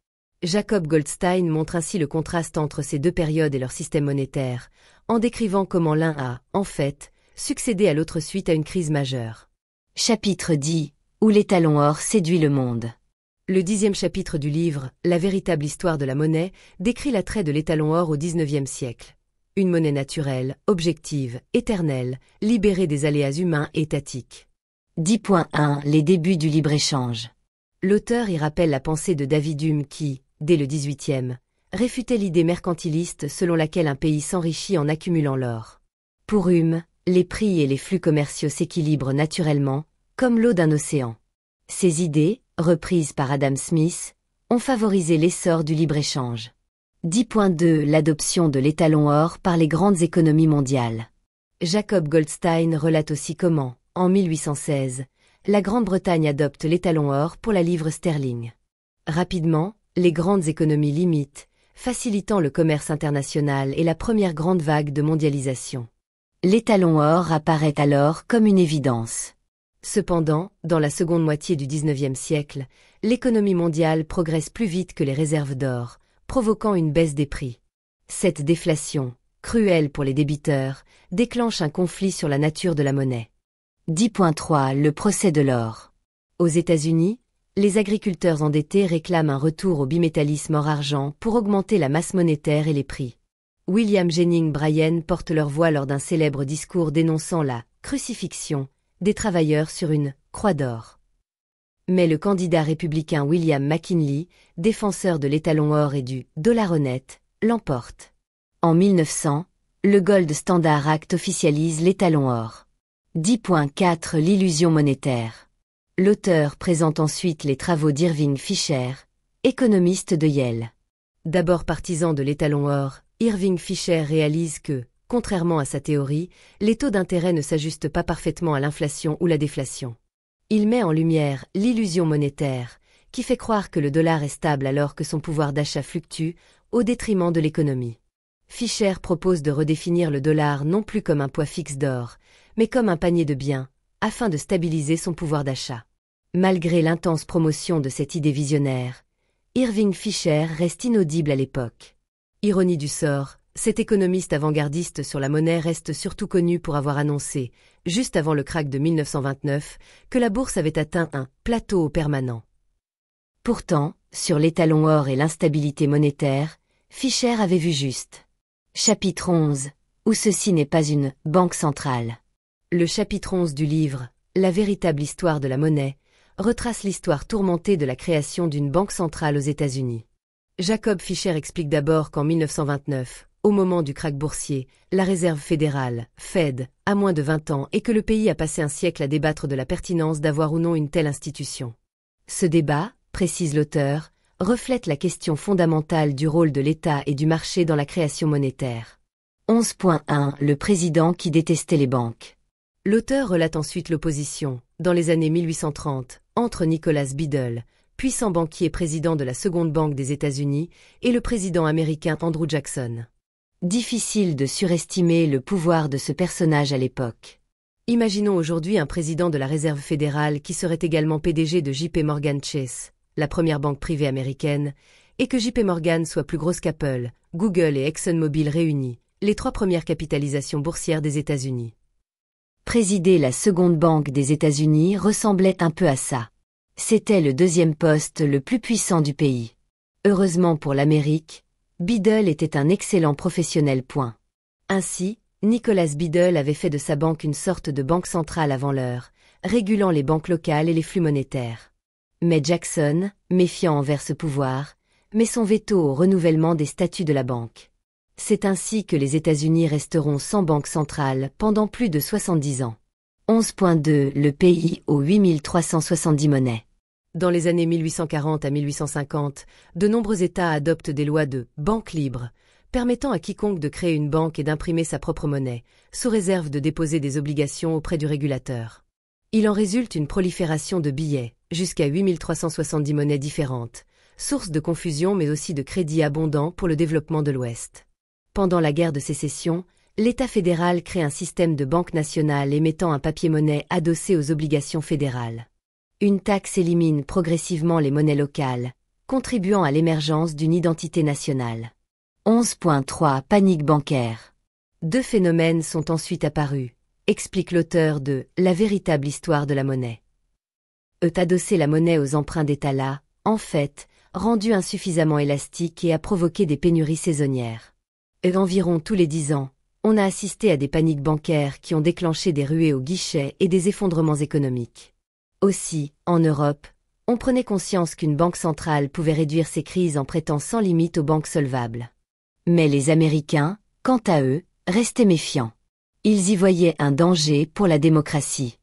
Jacob Goldstein montre ainsi le contraste entre ces 2 périodes et leur système monétaire, en décrivant comment l'un a, en fait, succédé à l'autre suite à une crise majeure. Chapitre 10. Où l'étalon or séduit le monde. Le 10e chapitre du livre, La véritable histoire de la monnaie, décrit l'attrait de l'étalon or au XIXe siècle. Une monnaie naturelle, objective, éternelle, libérée des aléas humains et étatiques. 10.1 Les débuts du libre-échange. L'auteur y rappelle la pensée de David Hume qui, dès le XVIIIe, réfutait l'idée mercantiliste selon laquelle un pays s'enrichit en accumulant l'or. Pour Hume, les prix et les flux commerciaux s'équilibrent naturellement, comme l'eau d'un océan. Ces idées, reprises par Adam Smith, ont favorisé l'essor du libre-échange. 10.2 L'adoption de l'étalon or par les grandes économies mondiales. Jacob Goldstein relate aussi comment, en 1816, la Grande-Bretagne adopte l'étalon or pour la livre sterling. Rapidement, les grandes économies l'imitent, facilitant le commerce international et la première grande vague de mondialisation. L'étalon or apparaît alors comme une évidence. Cependant, dans la seconde moitié du XIXe siècle, l'économie mondiale progresse plus vite que les réserves d'or, provoquant une baisse des prix. Cette déflation, cruelle pour les débiteurs, déclenche un conflit sur la nature de la monnaie. 10.3 Le procès de l'or. Aux États-Unis, les agriculteurs endettés réclament un retour au bimétallisme or-argent pour augmenter la masse monétaire et les prix. William Jennings Bryan porte leur voix lors d'un célèbre discours dénonçant la « crucifixion » des travailleurs sur une « croix d'or ». Mais le candidat républicain William McKinley, défenseur de l'étalon or et du « dollar honnête », l'emporte. En 1900, le Gold Standard Act officialise l'étalon or. 10.4 L'illusion monétaire. L'auteur présente ensuite les travaux d'Irving Fisher, économiste de Yale. D'abord partisan de l'étalon or, Irving Fisher réalise que, contrairement à sa théorie, les taux d'intérêt ne s'ajustent pas parfaitement à l'inflation ou la déflation. Il met en lumière l'illusion monétaire, qui fait croire que le dollar est stable alors que son pouvoir d'achat fluctue, au détriment de l'économie. Fisher propose de redéfinir le dollar non plus comme un poids fixe d'or, mais comme un panier de biens, afin de stabiliser son pouvoir d'achat. Malgré l'intense promotion de cette idée visionnaire, Irving Fisher reste inaudible à l'époque. Ironie du sort, cet économiste avant-gardiste sur la monnaie reste surtout connu pour avoir annoncé, juste avant le krach de 1929, que la bourse avait atteint un « plateau permanent ». Pourtant, sur l'étalon or et l'instabilité monétaire, Fisher avait vu juste. Chapitre 11. Où ceci n'est pas une « banque centrale ». Le chapitre 11 du livre, La véritable histoire de la monnaie, retrace l'histoire tourmentée de la création d'une banque centrale aux États-Unis. Jacob Fisher explique d'abord qu'en 1929, au moment du krach boursier, la Réserve fédérale, Fed, a moins de 20 ans et que le pays a passé un siècle à débattre de la pertinence d'avoir ou non une telle institution. Ce débat, précise l'auteur, reflète la question fondamentale du rôle de l'État et du marché dans la création monétaire. 11.1 Le président qui détestait les banques. L'auteur relate ensuite l'opposition, dans les années 1830, entre Nicholas Biddle, puissant banquier président de la seconde banque des États-Unis, et le président américain Andrew Jackson. Difficile de surestimer le pouvoir de ce personnage à l'époque. Imaginons aujourd'hui un président de la Réserve fédérale qui serait également PDG de JP Morgan Chase, la première banque privée américaine, et que JP Morgan soit plus grosse qu'Apple, Google et ExxonMobil réunis, les 3 premières capitalisations boursières des États-Unis. Présider la seconde banque des États-Unis ressemblait un peu à ça. C'était le deuxième poste le plus puissant du pays. Heureusement pour l'Amérique, Biddle était un excellent professionnel. Ainsi, Nicholas Biddle avait fait de sa banque une sorte de banque centrale avant l'heure, régulant les banques locales et les flux monétaires. Mais Jackson, méfiant envers ce pouvoir, met son veto au renouvellement des statuts de la banque. C'est ainsi que les États-Unis resteront sans banque centrale pendant plus de 70 ans. 11.2 Le pays aux 8370 monnaies. Dans les années 1840 à 1850, de nombreux États adoptent des lois de « banque libre », permettant à quiconque de créer une banque et d'imprimer sa propre monnaie, sous réserve de déposer des obligations auprès du régulateur. Il en résulte une prolifération de billets, jusqu'à 8370 monnaies différentes, source de confusion mais aussi de crédits abondants pour le développement de l'Ouest. Pendant la guerre de sécession, l'État fédéral crée un système de banque nationale émettant un papier-monnaie adossé aux obligations fédérales. Une taxe élimine progressivement les monnaies locales, contribuant à l'émergence d'une identité nationale. 11.3 Panique bancaire. Deux phénomènes sont ensuite apparus, explique l'auteur de « La véritable histoire de la monnaie ». Adossé la monnaie aux emprunts d'État l'a, en fait, rendu insuffisamment élastique et a provoqué des pénuries saisonnières. Environ tous les 10 ans, on a assisté à des paniques bancaires qui ont déclenché des ruées au guichet et des effondrements économiques. Aussi, en Europe, on prenait conscience qu'une banque centrale pouvait réduire ses crises en prêtant sans limite aux banques solvables. Mais les Américains, quant à eux, restaient méfiants. Ils y voyaient un danger pour la démocratie.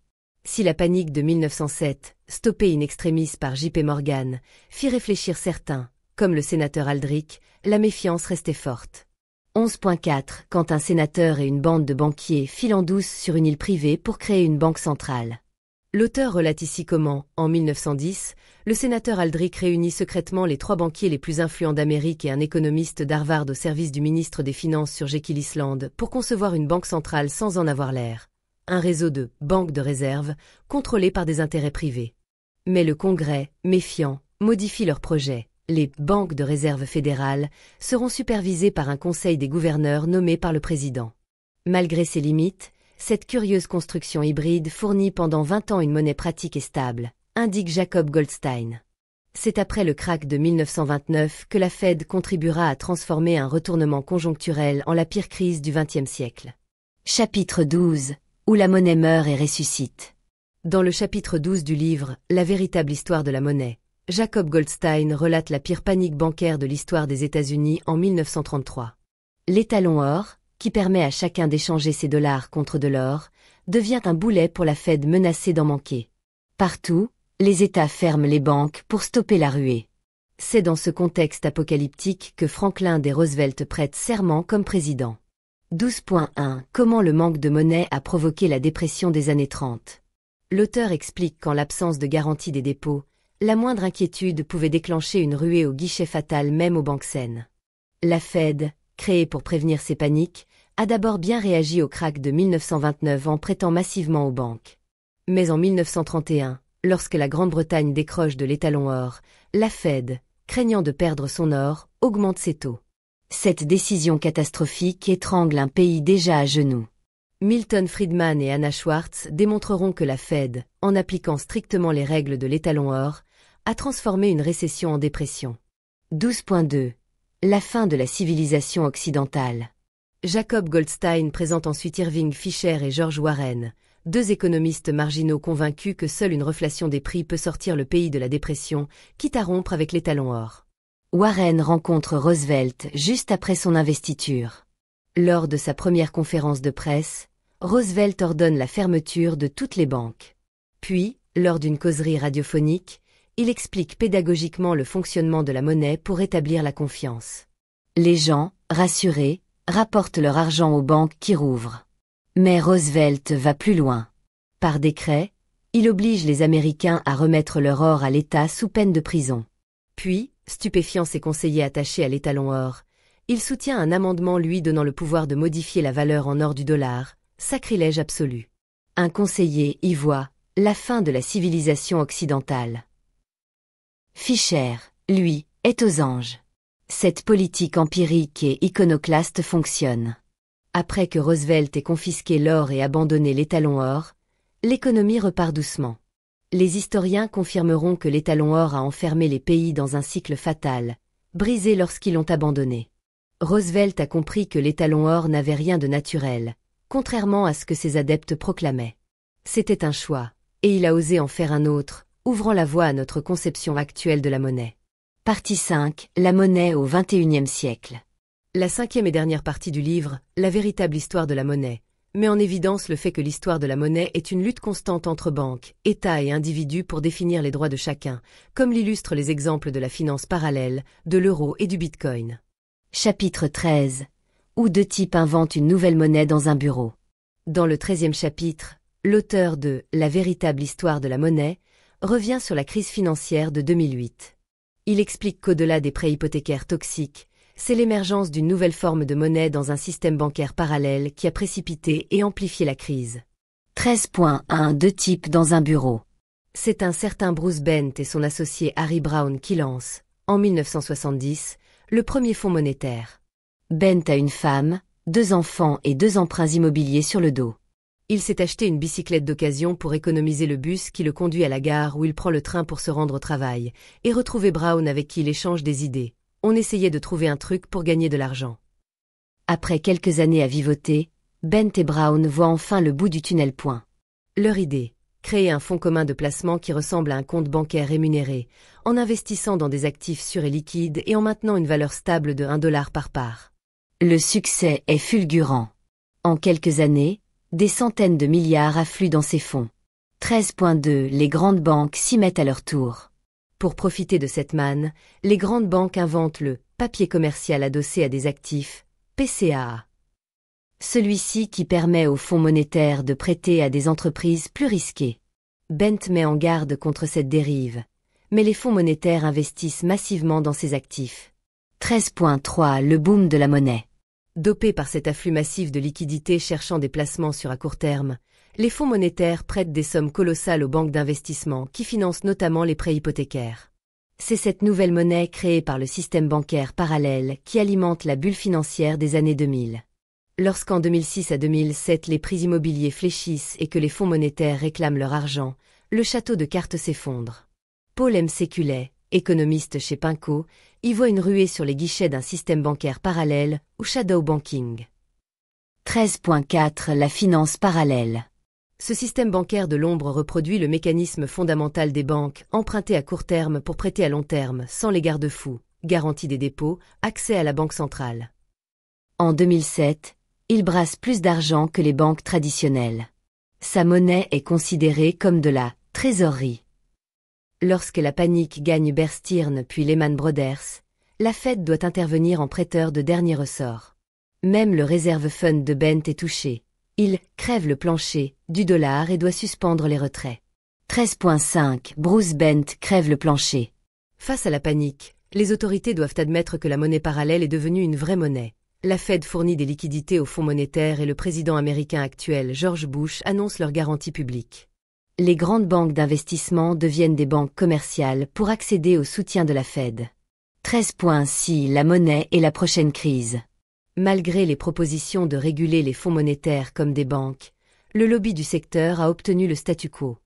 Si la panique de 1907, stoppée in extremis par J.P. Morgan, fit réfléchir certains, comme le sénateur Aldrich, la méfiance restait forte. 11.4 Quand un sénateur et une bande de banquiers filent en douce sur une île privée pour créer une banque centrale. L'auteur relate ici comment, en 1910, le sénateur Aldrich réunit secrètement les 3 banquiers les plus influents d'Amérique et un économiste d'Harvard au service du ministre des Finances sur Jekyll Island pour concevoir une banque centrale sans en avoir l'air. Un réseau de banques de réserve, contrôlé par des intérêts privés. Mais le Congrès, méfiant, modifie leur projet. Les banques de réserve fédérales seront supervisées par un conseil des gouverneurs nommé par le président. Malgré ses limites, cette curieuse construction hybride fournit pendant 20 ans une monnaie pratique et stable, indique Jacob Goldstein. C'est après le krach de 1929 que la Fed contribuera à transformer un retournement conjoncturel en la pire crise du XXe siècle. Chapitre 12 Où la monnaie meurt et ressuscite. Dans le chapitre 12 du livre « La véritable histoire de la monnaie », Jacob Goldstein relate la pire panique bancaire de l'histoire des États-Unis en 1933. L'étalon or, qui permet à chacun d'échanger ses dollars contre de l'or, devient un boulet pour la Fed menacée d'en manquer. Partout, les États ferment les banques pour stopper la ruée. C'est dans ce contexte apocalyptique que Franklin D. Roosevelt prête serment comme président. 12.1 Comment le manque de monnaie a provoqué la dépression des années 30. L'auteur explique qu'en l'absence de garantie des dépôts, la moindre inquiétude pouvait déclencher une ruée au guichet fatal même aux banques saines. La Fed, créée pour prévenir ces paniques, a d'abord bien réagi au krach de 1929 en prêtant massivement aux banques. Mais en 1931, lorsque la Grande-Bretagne décroche de l'étalon or, la Fed, craignant de perdre son or, augmente ses taux. Cette décision catastrophique étrangle un pays déjà à genoux. Milton Friedman et Anna Schwartz démontreront que la Fed, en appliquant strictement les règles de l'étalon or, a transformé une récession en dépression. 12.2 La fin de la civilisation occidentale. Jacob Goldstein présente ensuite Irving Fisher et George Warren, 2 économistes marginaux convaincus que seule une reflation des prix peut sortir le pays de la dépression, quitte à rompre avec l'étalon or. Warren rencontre Roosevelt juste après son investiture. Lors de sa première conférence de presse, Roosevelt ordonne la fermeture de toutes les banques. Puis, lors d'une causerie radiophonique, il explique pédagogiquement le fonctionnement de la monnaie pour rétablir la confiance. Les gens, rassurés, rapportent leur argent aux banques qui rouvrent. Mais Roosevelt va plus loin. Par décret, il oblige les Américains à remettre leur or à l'État sous peine de prison. Puis, stupéfiant ses conseillers attachés à l'étalon or, il soutient un amendement lui donnant le pouvoir de modifier la valeur en or du dollar, sacrilège absolu. Un conseiller y voit la fin de la civilisation occidentale. Fisher, lui, est aux anges. Cette politique empirique et iconoclaste fonctionne. Après que Roosevelt ait confisqué l'or et abandonné l'étalon or, l'économie repart doucement. Les historiens confirmeront que l'étalon or a enfermé les pays dans un cycle fatal, brisé lorsqu'ils l'ont abandonné. Roosevelt a compris que l'étalon or n'avait rien de naturel, contrairement à ce que ses adeptes proclamaient. C'était un choix, et il a osé en faire un autre, ouvrant la voie à notre conception actuelle de la monnaie. Partie 5. La monnaie au XXIe siècle. La 5e et dernière partie du livre, La véritable histoire de la monnaie, met en évidence le fait que l'histoire de la monnaie est une lutte constante entre banques, États et individus pour définir les droits de chacun, comme l'illustrent les exemples de la finance parallèle, de l'euro et du bitcoin. Chapitre 13. Où deux types inventent une nouvelle monnaie dans un bureau. Dans le 13e chapitre, l'auteur de La véritable histoire de la monnaie revient sur la crise financière de 2008. Il explique qu'au-delà des prêts hypothécaires toxiques, c'est l'émergence d'une nouvelle forme de monnaie dans un système bancaire parallèle qui a précipité et amplifié la crise. 13.1 Deux types dans un bureau. C'est un certain Bruce Bent et son associé Harry Browne qui lancent, en 1970, le premier fonds monétaire. Bent a une femme, 2 enfants et 2 emprunts immobiliers sur le dos. Il s'est acheté une bicyclette d'occasion pour économiser le bus qui le conduit à la gare où il prend le train pour se rendre au travail, et retrouver Browne avec qui il échange des idées. On essayait de trouver un truc pour gagner de l'argent. Après quelques années à vivoter, Bent et Browne voient enfin le bout du tunnel. Leur idée, créer un fonds commun de placement qui ressemble à un compte bancaire rémunéré, en investissant dans des actifs sûrs et liquides et en maintenant une valeur stable de $1 par part. Le succès est fulgurant. En quelques années, des centaines de milliards affluent dans ces fonds. 13.2 Les grandes banques s'y mettent à leur tour. Pour profiter de cette manne, les grandes banques inventent le papier commercial adossé à des actifs, PCAA. Celui-ci qui permet aux fonds monétaires de prêter à des entreprises plus risquées. Bent met en garde contre cette dérive, mais les fonds monétaires investissent massivement dans ces actifs. 13.3 Le boom de la monnaie. Dopés par cet afflux massif de liquidités cherchant des placements sur à court terme, les fonds monétaires prêtent des sommes colossales aux banques d'investissement qui financent notamment les prêts hypothécaires. C'est cette nouvelle monnaie créée par le système bancaire parallèle qui alimente la bulle financière des années 2000. Lorsqu'en 2006 à 2007 les prix immobiliers fléchissent et que les fonds monétaires réclament leur argent, le château de cartes s'effondre. Paul M. Séculet, économiste chez PIMCO, y voit une ruée sur les guichets d'un système bancaire parallèle ou shadow banking. 13.4 La finance parallèle. Ce système bancaire de l'ombre reproduit le mécanisme fondamental des banques, emprunter à court terme pour prêter à long terme, sans les garde-fous, garantie des dépôts, accès à la banque centrale. En 2007, il brasse plus d'argent que les banques traditionnelles. Sa monnaie est considérée comme de la trésorerie. Lorsque la panique gagne Bear Stearns puis Lehman Brothers, la Fed doit intervenir en prêteur de dernier ressort. Même le Reserve Fund de Bent est touché. Il crève le plancher du dollar et doit suspendre les retraits. 13.5 Bruce Bent crève le plancher. Face à la panique, les autorités doivent admettre que la monnaie parallèle est devenue une vraie monnaie. La Fed fournit des liquidités aux fonds monétaires et le président américain actuel, George Bush, annonce leur garantie publique. Les grandes banques d'investissement deviennent des banques commerciales pour accéder au soutien de la Fed. 13.6 La monnaie et la prochaine crise. Malgré les propositions de réguler les fonds monétaires comme des banques, le lobby du secteur a obtenu le statu quo.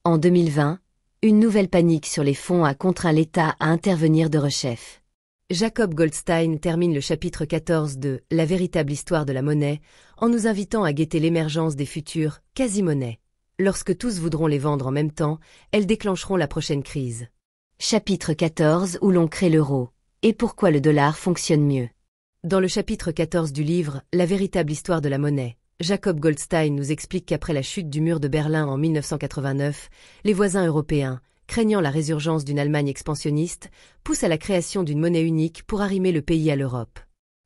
En 2020, une nouvelle panique sur les fonds a contraint l'État à intervenir de rechef. Jacob Goldstein termine le chapitre 14 de La véritable histoire de la monnaie en nous invitant à guetter l'émergence des futures quasi-monnaies. Lorsque tous voudront les vendre en même temps, elles déclencheront la prochaine crise. Chapitre 14 Où l'on crée l'euro. Et pourquoi le dollar fonctionne mieux. Dans le chapitre 14 du livre « La véritable histoire de la monnaie », Jacob Goldstein nous explique qu'après la chute du mur de Berlin en 1989, les voisins européens, craignant la résurgence d'une Allemagne expansionniste, poussent à la création d'une monnaie unique pour arrimer le pays à l'Europe.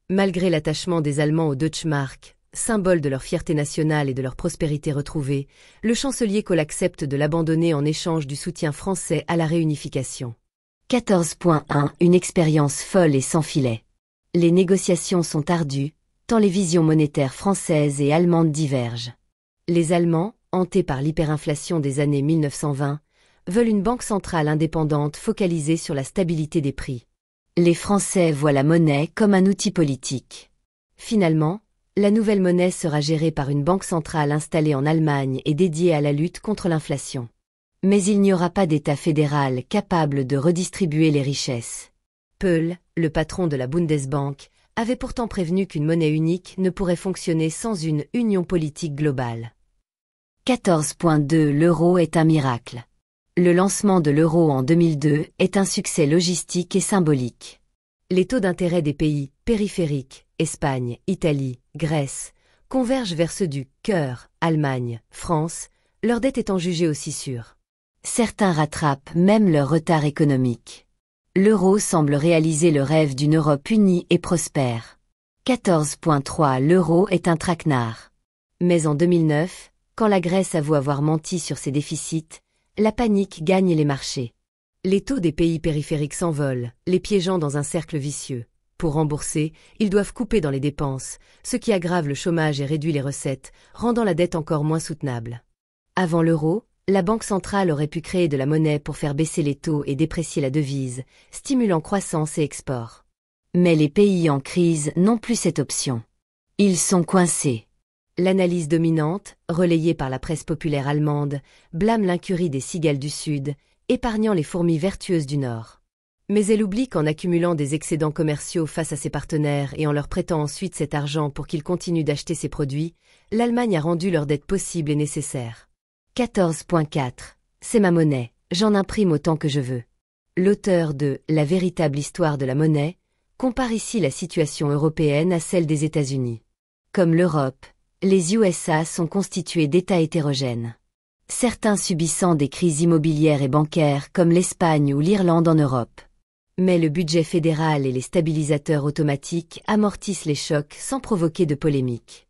Malgré l'attachement des Allemands au Deutschmark, symbole de leur fierté nationale et de leur prospérité retrouvée, le chancelier Kohl accepte de l'abandonner en échange du soutien français à la réunification. 14.1 Une expérience folle et sans filet. Les négociations sont ardues, tant les visions monétaires françaises et allemandes divergent. Les Allemands, hantés par l'hyperinflation des années 1920, veulent une banque centrale indépendante focalisée sur la stabilité des prix. Les Français voient la monnaie comme un outil politique. Finalement, La nouvelle monnaie sera gérée par une banque centrale installée en Allemagne et dédiée à la lutte contre l'inflation. Mais il n'y aura pas d'État fédéral capable de redistribuer les richesses. Pöll, le patron de la Bundesbank, avait pourtant prévenu qu'une monnaie unique ne pourrait fonctionner sans une union politique globale. 14.2 L'euro est un miracle. Le lancement de l'euro en 2002 est un succès logistique et symbolique. Les taux d'intérêt des pays périphériques, Espagne, Italie, Grèce, convergent vers ceux du cœur, Allemagne, France, leur dette étant jugée aussi sûre. Certains rattrapent même leur retard économique. L'euro semble réaliser le rêve d'une Europe unie et prospère. 14.3 L'euro est un traquenard. Mais en 2009, quand la Grèce avoue avoir menti sur ses déficits, la panique gagne les marchés. Les taux des pays périphériques s'envolent, les piégeant dans un cercle vicieux. Pour rembourser, ils doivent couper dans les dépenses, ce qui aggrave le chômage et réduit les recettes, rendant la dette encore moins soutenable. Avant l'euro, la Banque centrale aurait pu créer de la monnaie pour faire baisser les taux et déprécier la devise, stimulant croissance et export. Mais les pays en crise n'ont plus cette option. Ils sont coincés. L'analyse dominante, relayée par la presse populaire allemande, blâme l'incurie des cigales du Sud, épargnant les fourmis vertueuses du Nord. Mais elle oublie qu'en accumulant des excédents commerciaux face à ses partenaires et en leur prêtant ensuite cet argent pour qu'ils continuent d'acheter ses produits, l'Allemagne a rendu leur dette possible et nécessaire. 14.4 C'est ma monnaie, j'en imprime autant que je veux. L'auteur de « La véritable histoire de la monnaie » compare ici la situation européenne à celle des États-Unis. Comme l'Europe, les USA sont constitués d'États hétérogènes. Certains subissant des crises immobilières et bancaires comme l'Espagne ou l'Irlande en Europe. Mais le budget fédéral et les stabilisateurs automatiques amortissent les chocs sans provoquer de polémique.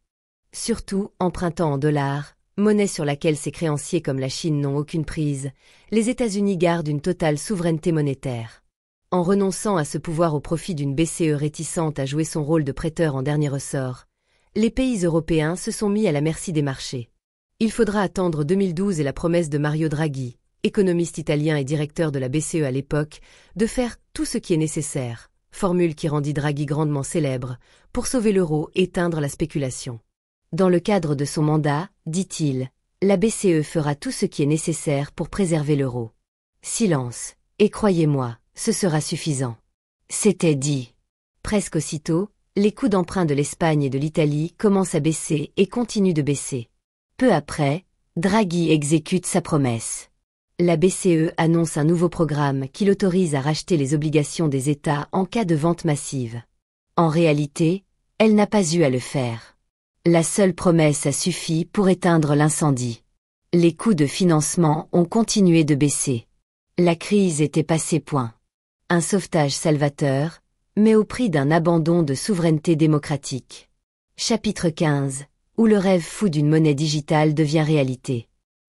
Surtout, empruntant en dollars, monnaie sur laquelle ces créanciers comme la Chine n'ont aucune prise, les États-Unis gardent une totale souveraineté monétaire. En renonçant à ce pouvoir au profit d'une BCE réticente à jouer son rôle de prêteur en dernier ressort, les pays européens se sont mis à la merci des marchés. Il faudra attendre 2012 et la promesse de Mario Draghi, économiste italien et directeur de la BCE à l'époque, de faire tout ce qui est nécessaire, formule qui rendit Draghi grandement célèbre, pour sauver l'euro et éteindre la spéculation. Dans le cadre de son mandat, dit-il, la BCE fera tout ce qui est nécessaire pour préserver l'euro. Silence, et croyez-moi, ce sera suffisant. C'était dit. Presque aussitôt, les coûts d'emprunt de l'Espagne et de l'Italie commencent à baisser et continuent de baisser. Peu après, Draghi exécute sa promesse. La BCE annonce un nouveau programme qui l'autorise à racheter les obligations des États en cas de vente massive. En réalité, elle n'a pas eu à le faire. La seule promesse a suffi pour éteindre l'incendie. Les coûts de financement ont continué de baisser. La crise était passée point. Un sauvetage salvateur, mais au prix d'un abandon de souveraineté démocratique. Chapitre 15, où le rêve fou d'une monnaie digitale devient réalité.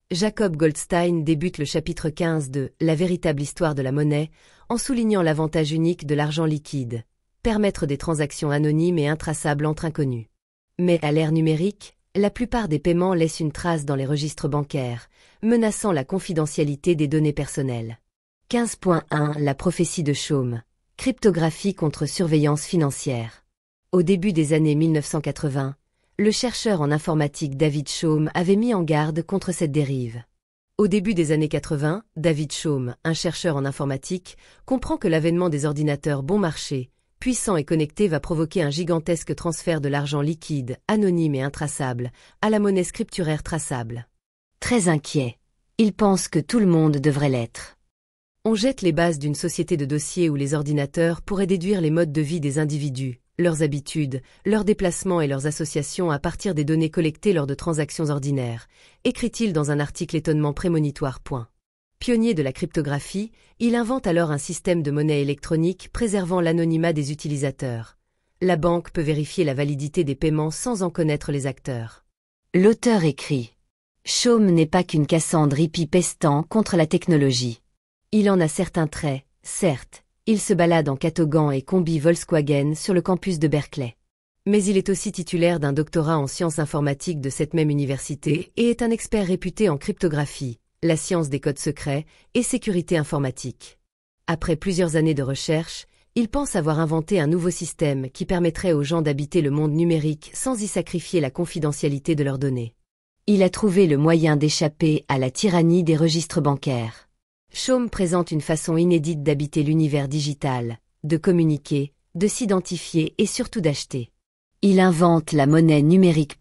Jacob Goldstein débute le chapitre 15 de « La véritable histoire de la monnaie » en soulignant l'avantage unique de l'argent liquide, permettre des transactions anonymes et intraçables entre inconnus. Mais à l'ère numérique, la plupart des paiements laissent une trace dans les registres bancaires, menaçant la confidentialité des données personnelles. 15.1 La prophétie de Shome. Cryptographie contre surveillance financière. Au début des années 1980, le chercheur en informatique David Shome avait mis en garde contre cette dérive. Au début des années 80, David Shome, un chercheur en informatique, comprend que l'avènement des ordinateurs bon marché, puissants et connectés va provoquer un gigantesque transfert de l'argent liquide, anonyme et intraçable, à la monnaie scripturaire traçable. Très inquiet, il pense que tout le monde devrait l'être. On jette les bases d'une société de dossiers où les ordinateurs pourraient déduire les modes de vie des individus, leurs habitudes, leurs déplacements et leurs associations à partir des données collectées lors de transactions ordinaires, écrit-il dans un article étonnement prémonitoire. Pionnier de la cryptographie, il invente alors un système de monnaie électronique préservant l'anonymat des utilisateurs. La banque peut vérifier la validité des paiements sans en connaître les acteurs. L'auteur écrit « Shome n'est pas qu'une Cassandre hippie pestant contre la technologie. Il en a certains traits, certes, il se balade en catogan et combi Volkswagen sur le campus de Berkeley. Mais il est aussi titulaire d'un doctorat en sciences informatiques de cette même université et est un expert réputé en cryptographie, la science des codes secrets et sécurité informatique. Après plusieurs années de recherche, Il pense avoir inventé un nouveau système qui permettrait aux gens d'habiter le monde numérique sans y sacrifier la confidentialité de leurs données. Il a trouvé le moyen d'échapper à la tyrannie des registres bancaires. Chaume présente une façon inédite d'habiter l'univers digital, de communiquer, de s'identifier et surtout d'acheter. Il invente la monnaie numérique.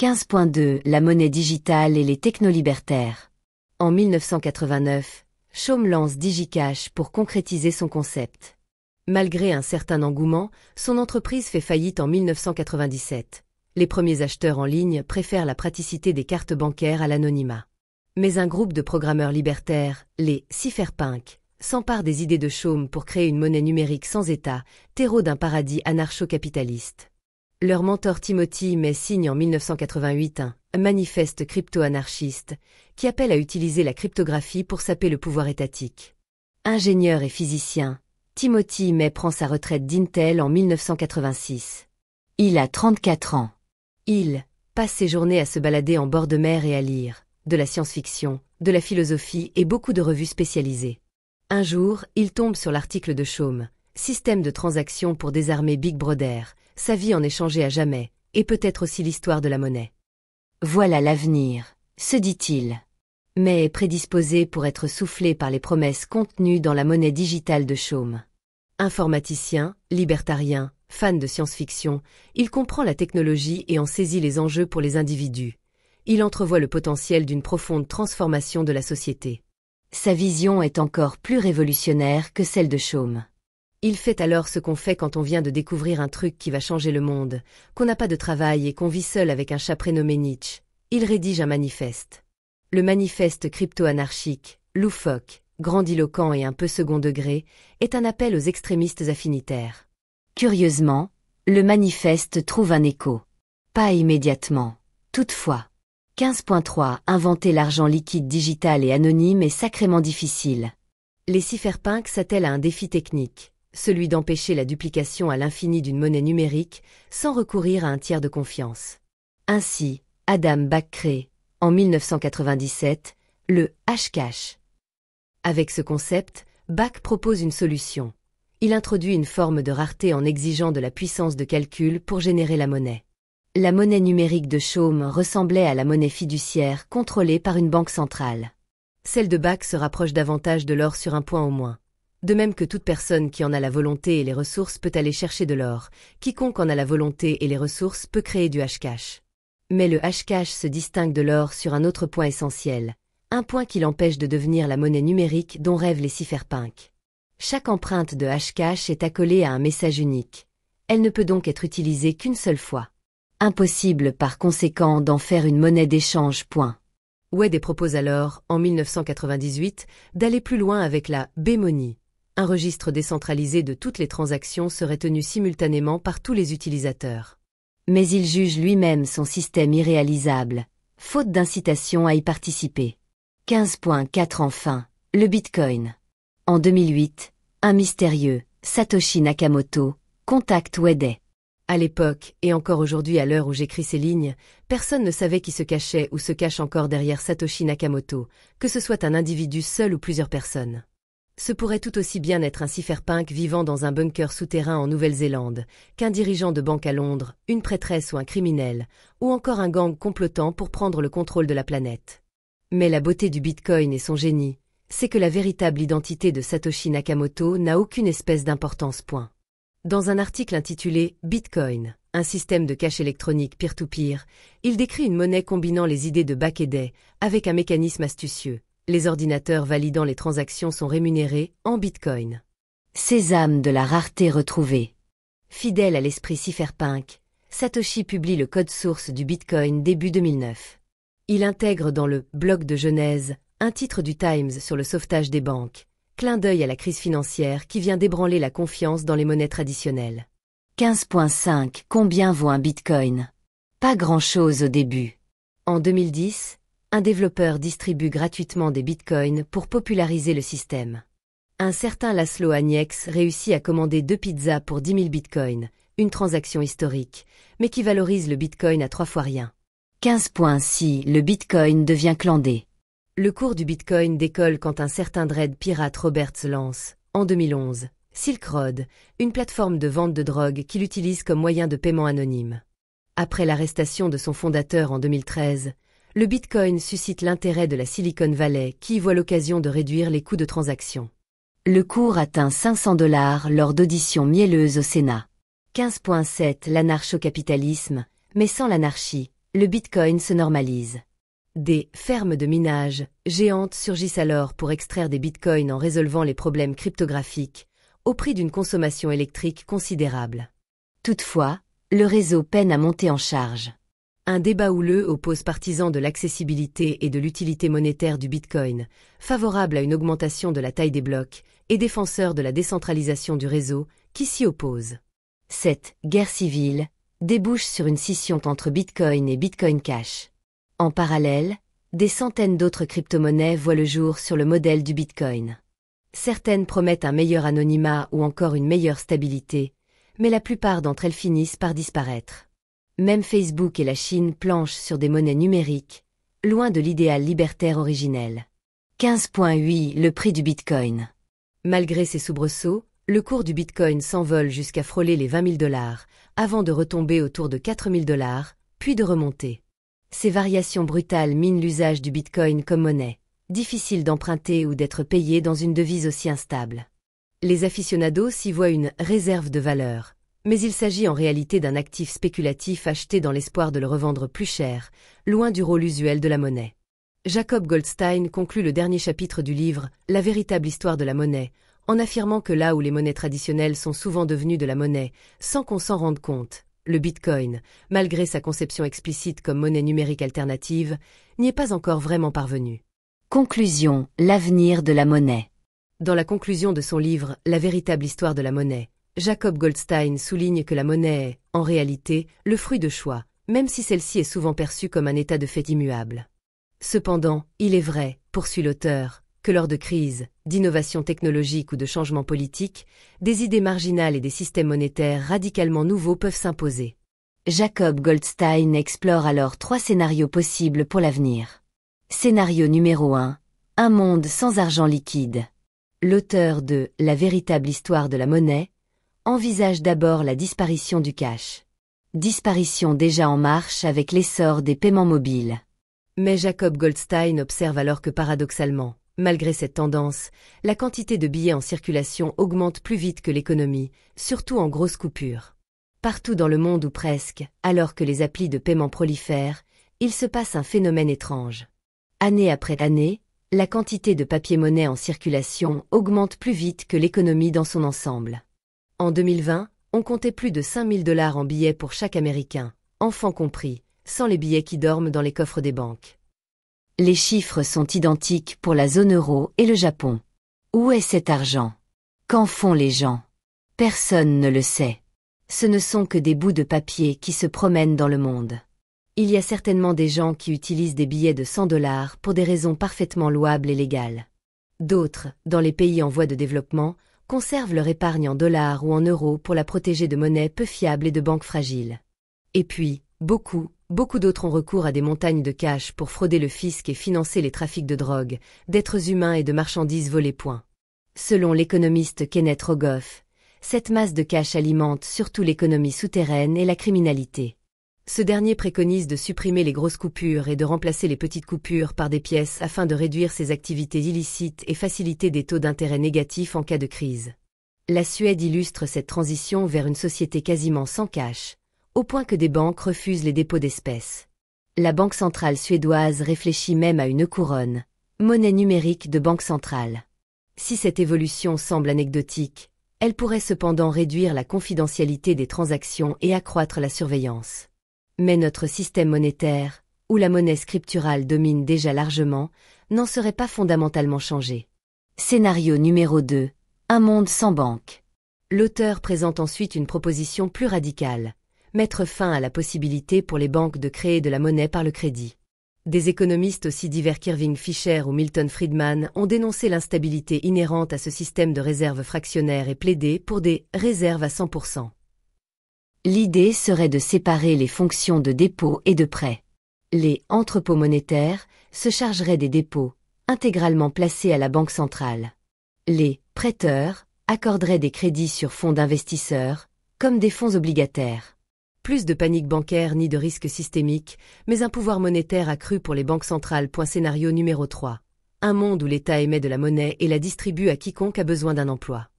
15.2 La monnaie digitale et les technolibertaires. En 1989, Chaume lance DigiCash pour concrétiser son concept. Malgré un certain engouement, son entreprise fait faillite en 1997. Les premiers acheteurs en ligne préfèrent la praticité des cartes bancaires à l'anonymat. Mais un groupe de programmeurs libertaires, les cypherpunks, s'empare des idées de Chaume pour créer une monnaie numérique sans État, terreau d'un paradis anarcho-capitaliste. Leur mentor Timothy May signe en 1988 un manifeste crypto-anarchiste qui appelle à utiliser la cryptographie pour saper le pouvoir étatique. Ingénieur et physicien, Timothy May prend sa retraite d'Intel en 1986. Il a 34 ans. Il passe ses journées à se balader en bord de mer et à lire de la science-fiction, de la philosophie et beaucoup de revues spécialisées. Un jour, il tombe sur l'article de Chaume, système de transaction pour désarmer Big Brother, sa vie en échanger à jamais, et peut-être aussi l'histoire de la monnaie. Voilà l'avenir, se dit-il. Mais est prédisposé pour être soufflé par les promesses contenues dans la monnaie digitale de Chaume. Informaticien, libertarien, fan de science-fiction, il comprend la technologie et en saisit les enjeux pour les individus. Il entrevoit le potentiel d'une profonde transformation de la société. Sa vision est encore plus révolutionnaire que celle de Chaume. Il fait alors ce qu'on fait quand on vient de découvrir un truc qui va changer le monde, qu'on n'a pas de travail et qu'on vit seul avec un chat prénommé Nietzsche. Il rédige un manifeste. Le manifeste crypto-anarchique, loufoque, grandiloquent et un peu second degré, est un appel aux extrémistes affinitaires. Curieusement, le manifeste trouve un écho. Pas immédiatement. Toutefois. 15.3 Inventer l'argent liquide digital et anonyme est sacrément difficile. Les cypherpunks s'attellent à un défi technique, celui d'empêcher la duplication à l'infini d'une monnaie numérique sans recourir à un tiers de confiance. Ainsi, Adam Back crée, en 1997, le Hashcash. Avec ce concept, Back propose une solution. Il introduit une forme de rareté en exigeant de la puissance de calcul pour générer la monnaie. La monnaie numérique de Chaume ressemblait à la monnaie fiduciaire contrôlée par une banque centrale. Celle de Back se rapproche davantage de l'or sur un point au moins. De même que toute personne qui en a la volonté et les ressources peut aller chercher de l'or, quiconque en a la volonté et les ressources peut créer du hashcash. Mais le hashcash se distingue de l'or sur un autre point essentiel, un point qui l'empêche de devenir la monnaie numérique dont rêvent les cypherpunks. Chaque empreinte de hashcash est accolée à un message unique. Elle ne peut donc être utilisée qu'une seule fois. Impossible par conséquent d'en faire une monnaie d'échange. Wade propose alors, en 1998, d'aller plus loin avec la B-Money. Un registre décentralisé de toutes les transactions serait tenu simultanément par tous les utilisateurs. Mais il juge lui-même son système irréalisable, faute d'incitation à y participer. 15.4 Enfin, le Bitcoin. En 2008, un mystérieux, Satoshi Nakamoto, contacte Wade. À l'époque, et encore aujourd'hui à l'heure où j'écris ces lignes, personne ne savait qui se cachait ou se cache encore derrière Satoshi Nakamoto, que ce soit un individu seul ou plusieurs personnes. Ce pourrait tout aussi bien être un cypherpunk vivant dans un bunker souterrain en Nouvelle-Zélande, qu'un dirigeant de banque à Londres, une prêtresse ou un criminel, ou encore un gang complotant pour prendre le contrôle de la planète. Mais la beauté du Bitcoin et son génie, c'est que la véritable identité de Satoshi Nakamoto n'a aucune espèce d'importance. Dans un article intitulé « Bitcoin, un système de cash électronique peer-to-peer », il décrit une monnaie combinant les idées de Back et Day avec un mécanisme astucieux. Les ordinateurs validant les transactions sont rémunérés en Bitcoin. Sésame de la rareté retrouvée. Fidèle à l'esprit cypherpunk, Satoshi publie le code source du Bitcoin début 2009. Il intègre dans le « bloc de Genèse » un titre du Times sur le sauvetage des banques. Clin d'œil à la crise financière qui vient d'ébranler la confiance dans les monnaies traditionnelles. 15.5 Combien vaut un bitcoin? Pas grand-chose au début. En 2010, un développeur distribue gratuitement des bitcoins pour populariser le système. Un certain Laszlo Agnex réussit à commander 2 pizzas pour 10 000 bitcoins, une transaction historique, mais qui valorise le bitcoin à 3 fois rien. 15.6 Le bitcoin devient clandé. Le cours du Bitcoin décolle quand un certain dread pirate Roberts lance, en 2011, Silk Road, une plateforme de vente de drogue qu'il utilise comme moyen de paiement anonyme. Après l'arrestation de son fondateur en 2013, le Bitcoin suscite l'intérêt de la Silicon Valley qui y voit l'occasion de réduire les coûts de transaction. Le cours atteint 500 $ lors d'auditions mielleuses au Sénat. 15.7 L'anarcho-capitalisme, mais sans l'anarchie, le Bitcoin se normalise. Des fermes de minage géantes surgissent alors pour extraire des bitcoins en résolvant les problèmes cryptographiques, au prix d'une consommation électrique considérable. Toutefois, le réseau peine à monter en charge. Un débat houleux oppose partisans de l'accessibilité et de l'utilité monétaire du bitcoin, favorable à une augmentation de la taille des blocs, et défenseurs de la décentralisation du réseau, qui s'y opposent. Cette guerre civile débouche sur une scission entre Bitcoin et Bitcoin Cash. En parallèle, des centaines d'autres crypto-monnaies voient le jour sur le modèle du Bitcoin. Certaines promettent un meilleur anonymat ou encore une meilleure stabilité, mais la plupart d'entre elles finissent par disparaître. Même Facebook et la Chine planchent sur des monnaies numériques, loin de l'idéal libertaire originel. 15.8 Le prix du Bitcoin. Malgré ces soubresauts, le cours du Bitcoin s'envole jusqu'à frôler les 20 000 $, avant de retomber autour de 4 000 $, puis de remonter. Ces variations brutales minent l'usage du Bitcoin comme monnaie, difficile d'emprunter ou d'être payé dans une devise aussi instable. Les aficionados s'y voient une réserve de valeur, mais il s'agit en réalité d'un actif spéculatif acheté dans l'espoir de le revendre plus cher, loin du rôle usuel de la monnaie. Jacob Goldstein conclut le dernier chapitre du livre « La véritable histoire de la monnaie », en affirmant que là où les monnaies traditionnelles sont souvent devenues de la monnaie, sans qu'on s'en rende compte, le Bitcoin, malgré sa conception explicite comme monnaie numérique alternative, n'y est pas encore vraiment parvenu. Conclusion, l'avenir de la monnaie. Dans la conclusion de son livre « La véritable histoire de la monnaie », Jacob Goldstein souligne que la monnaie est, en réalité, le fruit de choix, même si celle-ci est souvent perçue comme un état de fait immuable. Cependant, il est vrai, poursuit l'auteur, que lors de crises, d'innovations technologiques ou de changements politiques, des idées marginales et des systèmes monétaires radicalement nouveaux peuvent s'imposer. Jacob Goldstein explore alors 3 scénarios possibles pour l'avenir. Scénario numéro 1. Un monde sans argent liquide. L'auteur de « La véritable histoire de la monnaie » envisage d'abord la disparition du cash. Disparition déjà en marche avec l'essor des paiements mobiles. Mais Jacob Goldstein observe alors que paradoxalement, malgré cette tendance, la quantité de billets en circulation augmente plus vite que l'économie, surtout en grosses coupures. Partout dans le monde ou presque, alors que les applis de paiement prolifèrent, il se passe un phénomène étrange. Année après année, la quantité de papier-monnaie en circulation augmente plus vite que l'économie dans son ensemble. En 2020, on comptait plus de 5 000 $ en billets pour chaque Américain, enfants compris, sans les billets qui dorment dans les coffres des banques. Les chiffres sont identiques pour la zone euro et le Japon. Où est cet argent? Qu'en font les gens? Personne ne le sait. Ce ne sont que des bouts de papier qui se promènent dans le monde. Il y a certainement des gens qui utilisent des billets de 100 $ pour des raisons parfaitement louables et légales. D'autres, dans les pays en voie de développement, conservent leur épargne en dollars ou en euros pour la protéger de monnaies peu fiables et de banques fragiles. Et puis, beaucoup d'autres ont recours à des montagnes de cash pour frauder le fisc et financer les trafics de drogue, d'êtres humains et de marchandises volées. Selon l'économiste Kenneth Rogoff, cette masse de cash alimente surtout l'économie souterraine et la criminalité. Ce dernier préconise de supprimer les grosses coupures et de remplacer les petites coupures par des pièces afin de réduire ces activités illicites et faciliter des taux d'intérêt négatifs en cas de crise. La Suède illustre cette transition vers une société quasiment sans cash, au point que des banques refusent les dépôts d'espèces. La Banque centrale suédoise réfléchit même à une couronne, monnaie numérique de banque centrale. Si cette évolution semble anecdotique, elle pourrait cependant réduire la confidentialité des transactions et accroître la surveillance. Mais notre système monétaire, où la monnaie scripturale domine déjà largement, n'en serait pas fondamentalement changé. Scénario numéro 2. Un monde sans banque. L'auteur présente ensuite une proposition plus radicale. Mettre fin à la possibilité pour les banques de créer de la monnaie par le crédit. Des économistes aussi divers qu'Irving Fisher ou Milton Friedman ont dénoncé l'instabilité inhérente à ce système de réserve fractionnaire et plaidé pour des réserves à 100%. L'idée serait de séparer les fonctions de dépôt et de prêt. Les entrepôts monétaires se chargeraient des dépôts, intégralement placés à la Banque centrale. Les prêteurs accorderait des crédits sur fonds d'investisseurs, comme des fonds obligataires. Plus de panique bancaire ni de risque systémique, mais un pouvoir monétaire accru pour les banques centrales. Scénario numéro 3. Un monde où l'État émet de la monnaie et la distribue à quiconque a besoin d'un emploi.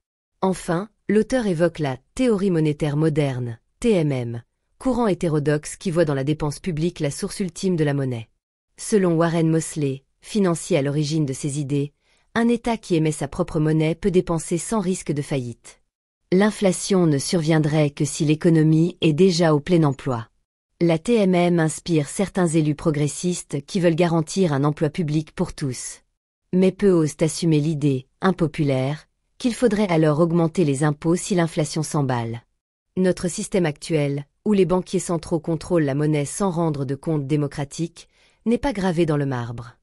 Enfin, l'auteur évoque la théorie monétaire moderne, TMM, courant hétérodoxe qui voit dans la dépense publique la source ultime de la monnaie. Selon Warren Mosley, financier à l'origine de ces idées, un État qui émet sa propre monnaie peut dépenser sans risque de faillite. L'inflation ne surviendrait que si l'économie est déjà au plein emploi. La TMM inspire certains élus progressistes qui veulent garantir un emploi public pour tous. Mais peu osent assumer l'idée, impopulaire, qu'il faudrait alors augmenter les impôts si l'inflation s'emballe. Notre système actuel, où les banquiers centraux contrôlent la monnaie sans rendre de compte démocratique, n'est pas gravé dans le marbre.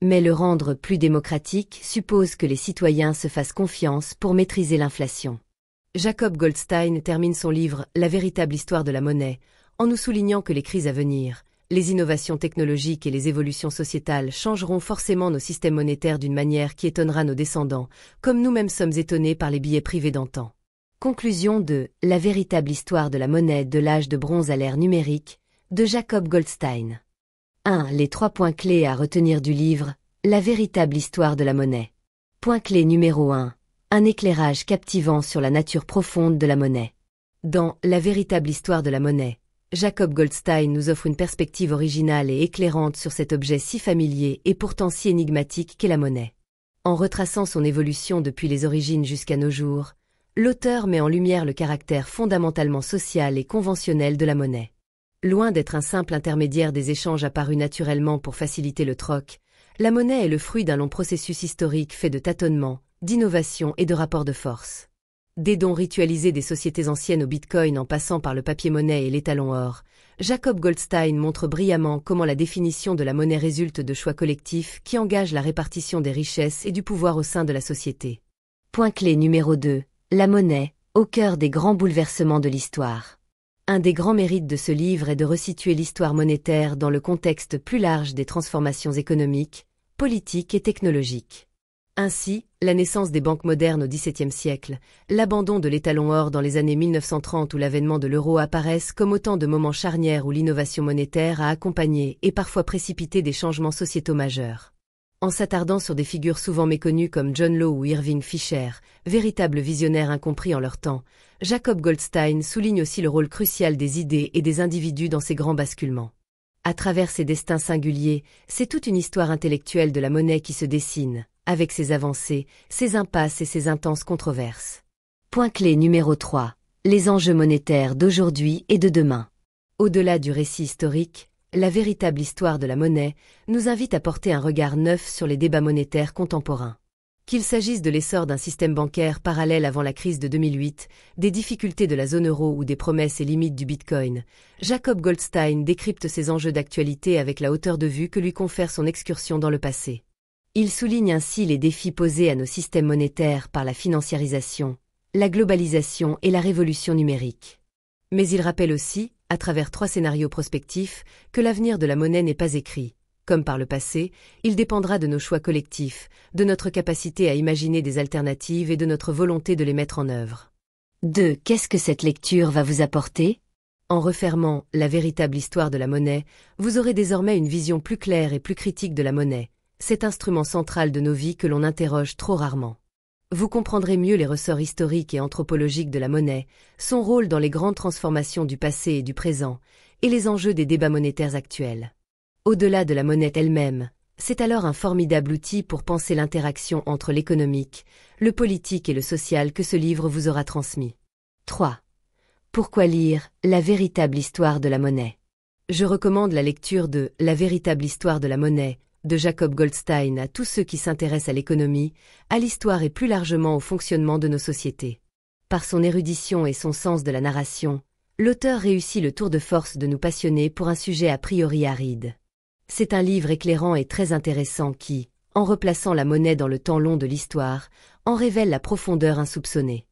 Mais le rendre plus démocratique suppose que les citoyens se fassent confiance pour maîtriser l'inflation. Jacob Goldstein termine son livre « La véritable histoire de la monnaie » en nous soulignant que les crises à venir, les innovations technologiques et les évolutions sociétales changeront forcément nos systèmes monétaires d'une manière qui étonnera nos descendants, comme nous-mêmes sommes étonnés par les billets privés d'antan. Conclusion de « La véritable histoire de la monnaie de l'âge de bronze à l'ère numérique » de Jacob Goldstein. 1. Les 3 points clés à retenir du livre « La véritable histoire de la monnaie ». Point clé numéro 1. Un éclairage captivant sur la nature profonde de la monnaie. Dans « La véritable histoire de la monnaie », Jacob Goldstein nous offre une perspective originale et éclairante sur cet objet si familier et pourtant si énigmatique qu'est la monnaie. En retraçant son évolution depuis les origines jusqu'à nos jours, l'auteur met en lumière le caractère fondamentalement social et conventionnel de la monnaie. Loin d'être un simple intermédiaire des échanges apparus naturellement pour faciliter le troc, la monnaie est le fruit d'un long processus historique fait de tâtonnements, d'innovation et de rapports de force. Des dons ritualisés des sociétés anciennes au Bitcoin en passant par le papier-monnaie et l'étalon or, Jacob Goldstein montre brillamment comment la définition de la monnaie résulte de choix collectifs qui engagent la répartition des richesses et du pouvoir au sein de la société. Point clé numéro 2. La monnaie, au cœur des grands bouleversements de l'histoire. Un des grands mérites de ce livre est de resituer l'histoire monétaire dans le contexte plus large des transformations économiques, politiques et technologiques. Ainsi, la naissance des banques modernes au XVIIe siècle, l'abandon de l'étalon or dans les années 1930 ou l'avènement de l'euro apparaissent comme autant de moments charnières où l'innovation monétaire a accompagné et parfois précipité des changements sociétaux majeurs. En s'attardant sur des figures souvent méconnues comme John Law ou Irving Fisher, véritables visionnaires incompris en leur temps, Jacob Goldstein souligne aussi le rôle crucial des idées et des individus dans ces grands basculements. À travers ces destins singuliers, c'est toute une histoire intellectuelle de la monnaie qui se dessine, avec ses avancées, ses impasses et ses intenses controverses. Point clé numéro 3. Les enjeux monétaires d'aujourd'hui et de demain. Au-delà du récit historique, la véritable histoire de la monnaie nous invite à porter un regard neuf sur les débats monétaires contemporains. Qu'il s'agisse de l'essor d'un système bancaire parallèle avant la crise de 2008, des difficultés de la zone euro ou des promesses et limites du Bitcoin, Jacob Goldstein décrypte ces enjeux d'actualité avec la hauteur de vue que lui confère son excursion dans le passé. Il souligne ainsi les défis posés à nos systèmes monétaires par la financiarisation, la globalisation et la révolution numérique. Mais il rappelle aussi, à travers 3 scénarios prospectifs, que l'avenir de la monnaie n'est pas écrit. Comme par le passé, il dépendra de nos choix collectifs, de notre capacité à imaginer des alternatives et de notre volonté de les mettre en œuvre. 2. Qu'est-ce que cette lecture va vous apporter ? En refermant « La véritable histoire de la monnaie », vous aurez désormais une vision plus claire et plus critique de la monnaie, cet instrument central de nos vies que l'on interroge trop rarement. Vous comprendrez mieux les ressorts historiques et anthropologiques de la monnaie, son rôle dans les grandes transformations du passé et du présent, et les enjeux des débats monétaires actuels. Au-delà de la monnaie elle-même, c'est alors un formidable outil pour penser l'interaction entre l'économique, le politique et le social que ce livre vous aura transmis. 3. Pourquoi lire « La véritable histoire de la monnaie » ? Je recommande la lecture de « La véritable histoire de la monnaie » de Jacob Goldstein à tous ceux qui s'intéressent à l'économie, à l'histoire et plus largement au fonctionnement de nos sociétés. Par son érudition et son sens de la narration, l'auteur réussit le tour de force de nous passionner pour un sujet a priori aride. C'est un livre éclairant et très intéressant qui, en replaçant la monnaie dans le temps long de l'histoire, en révèle la profondeur insoupçonnée.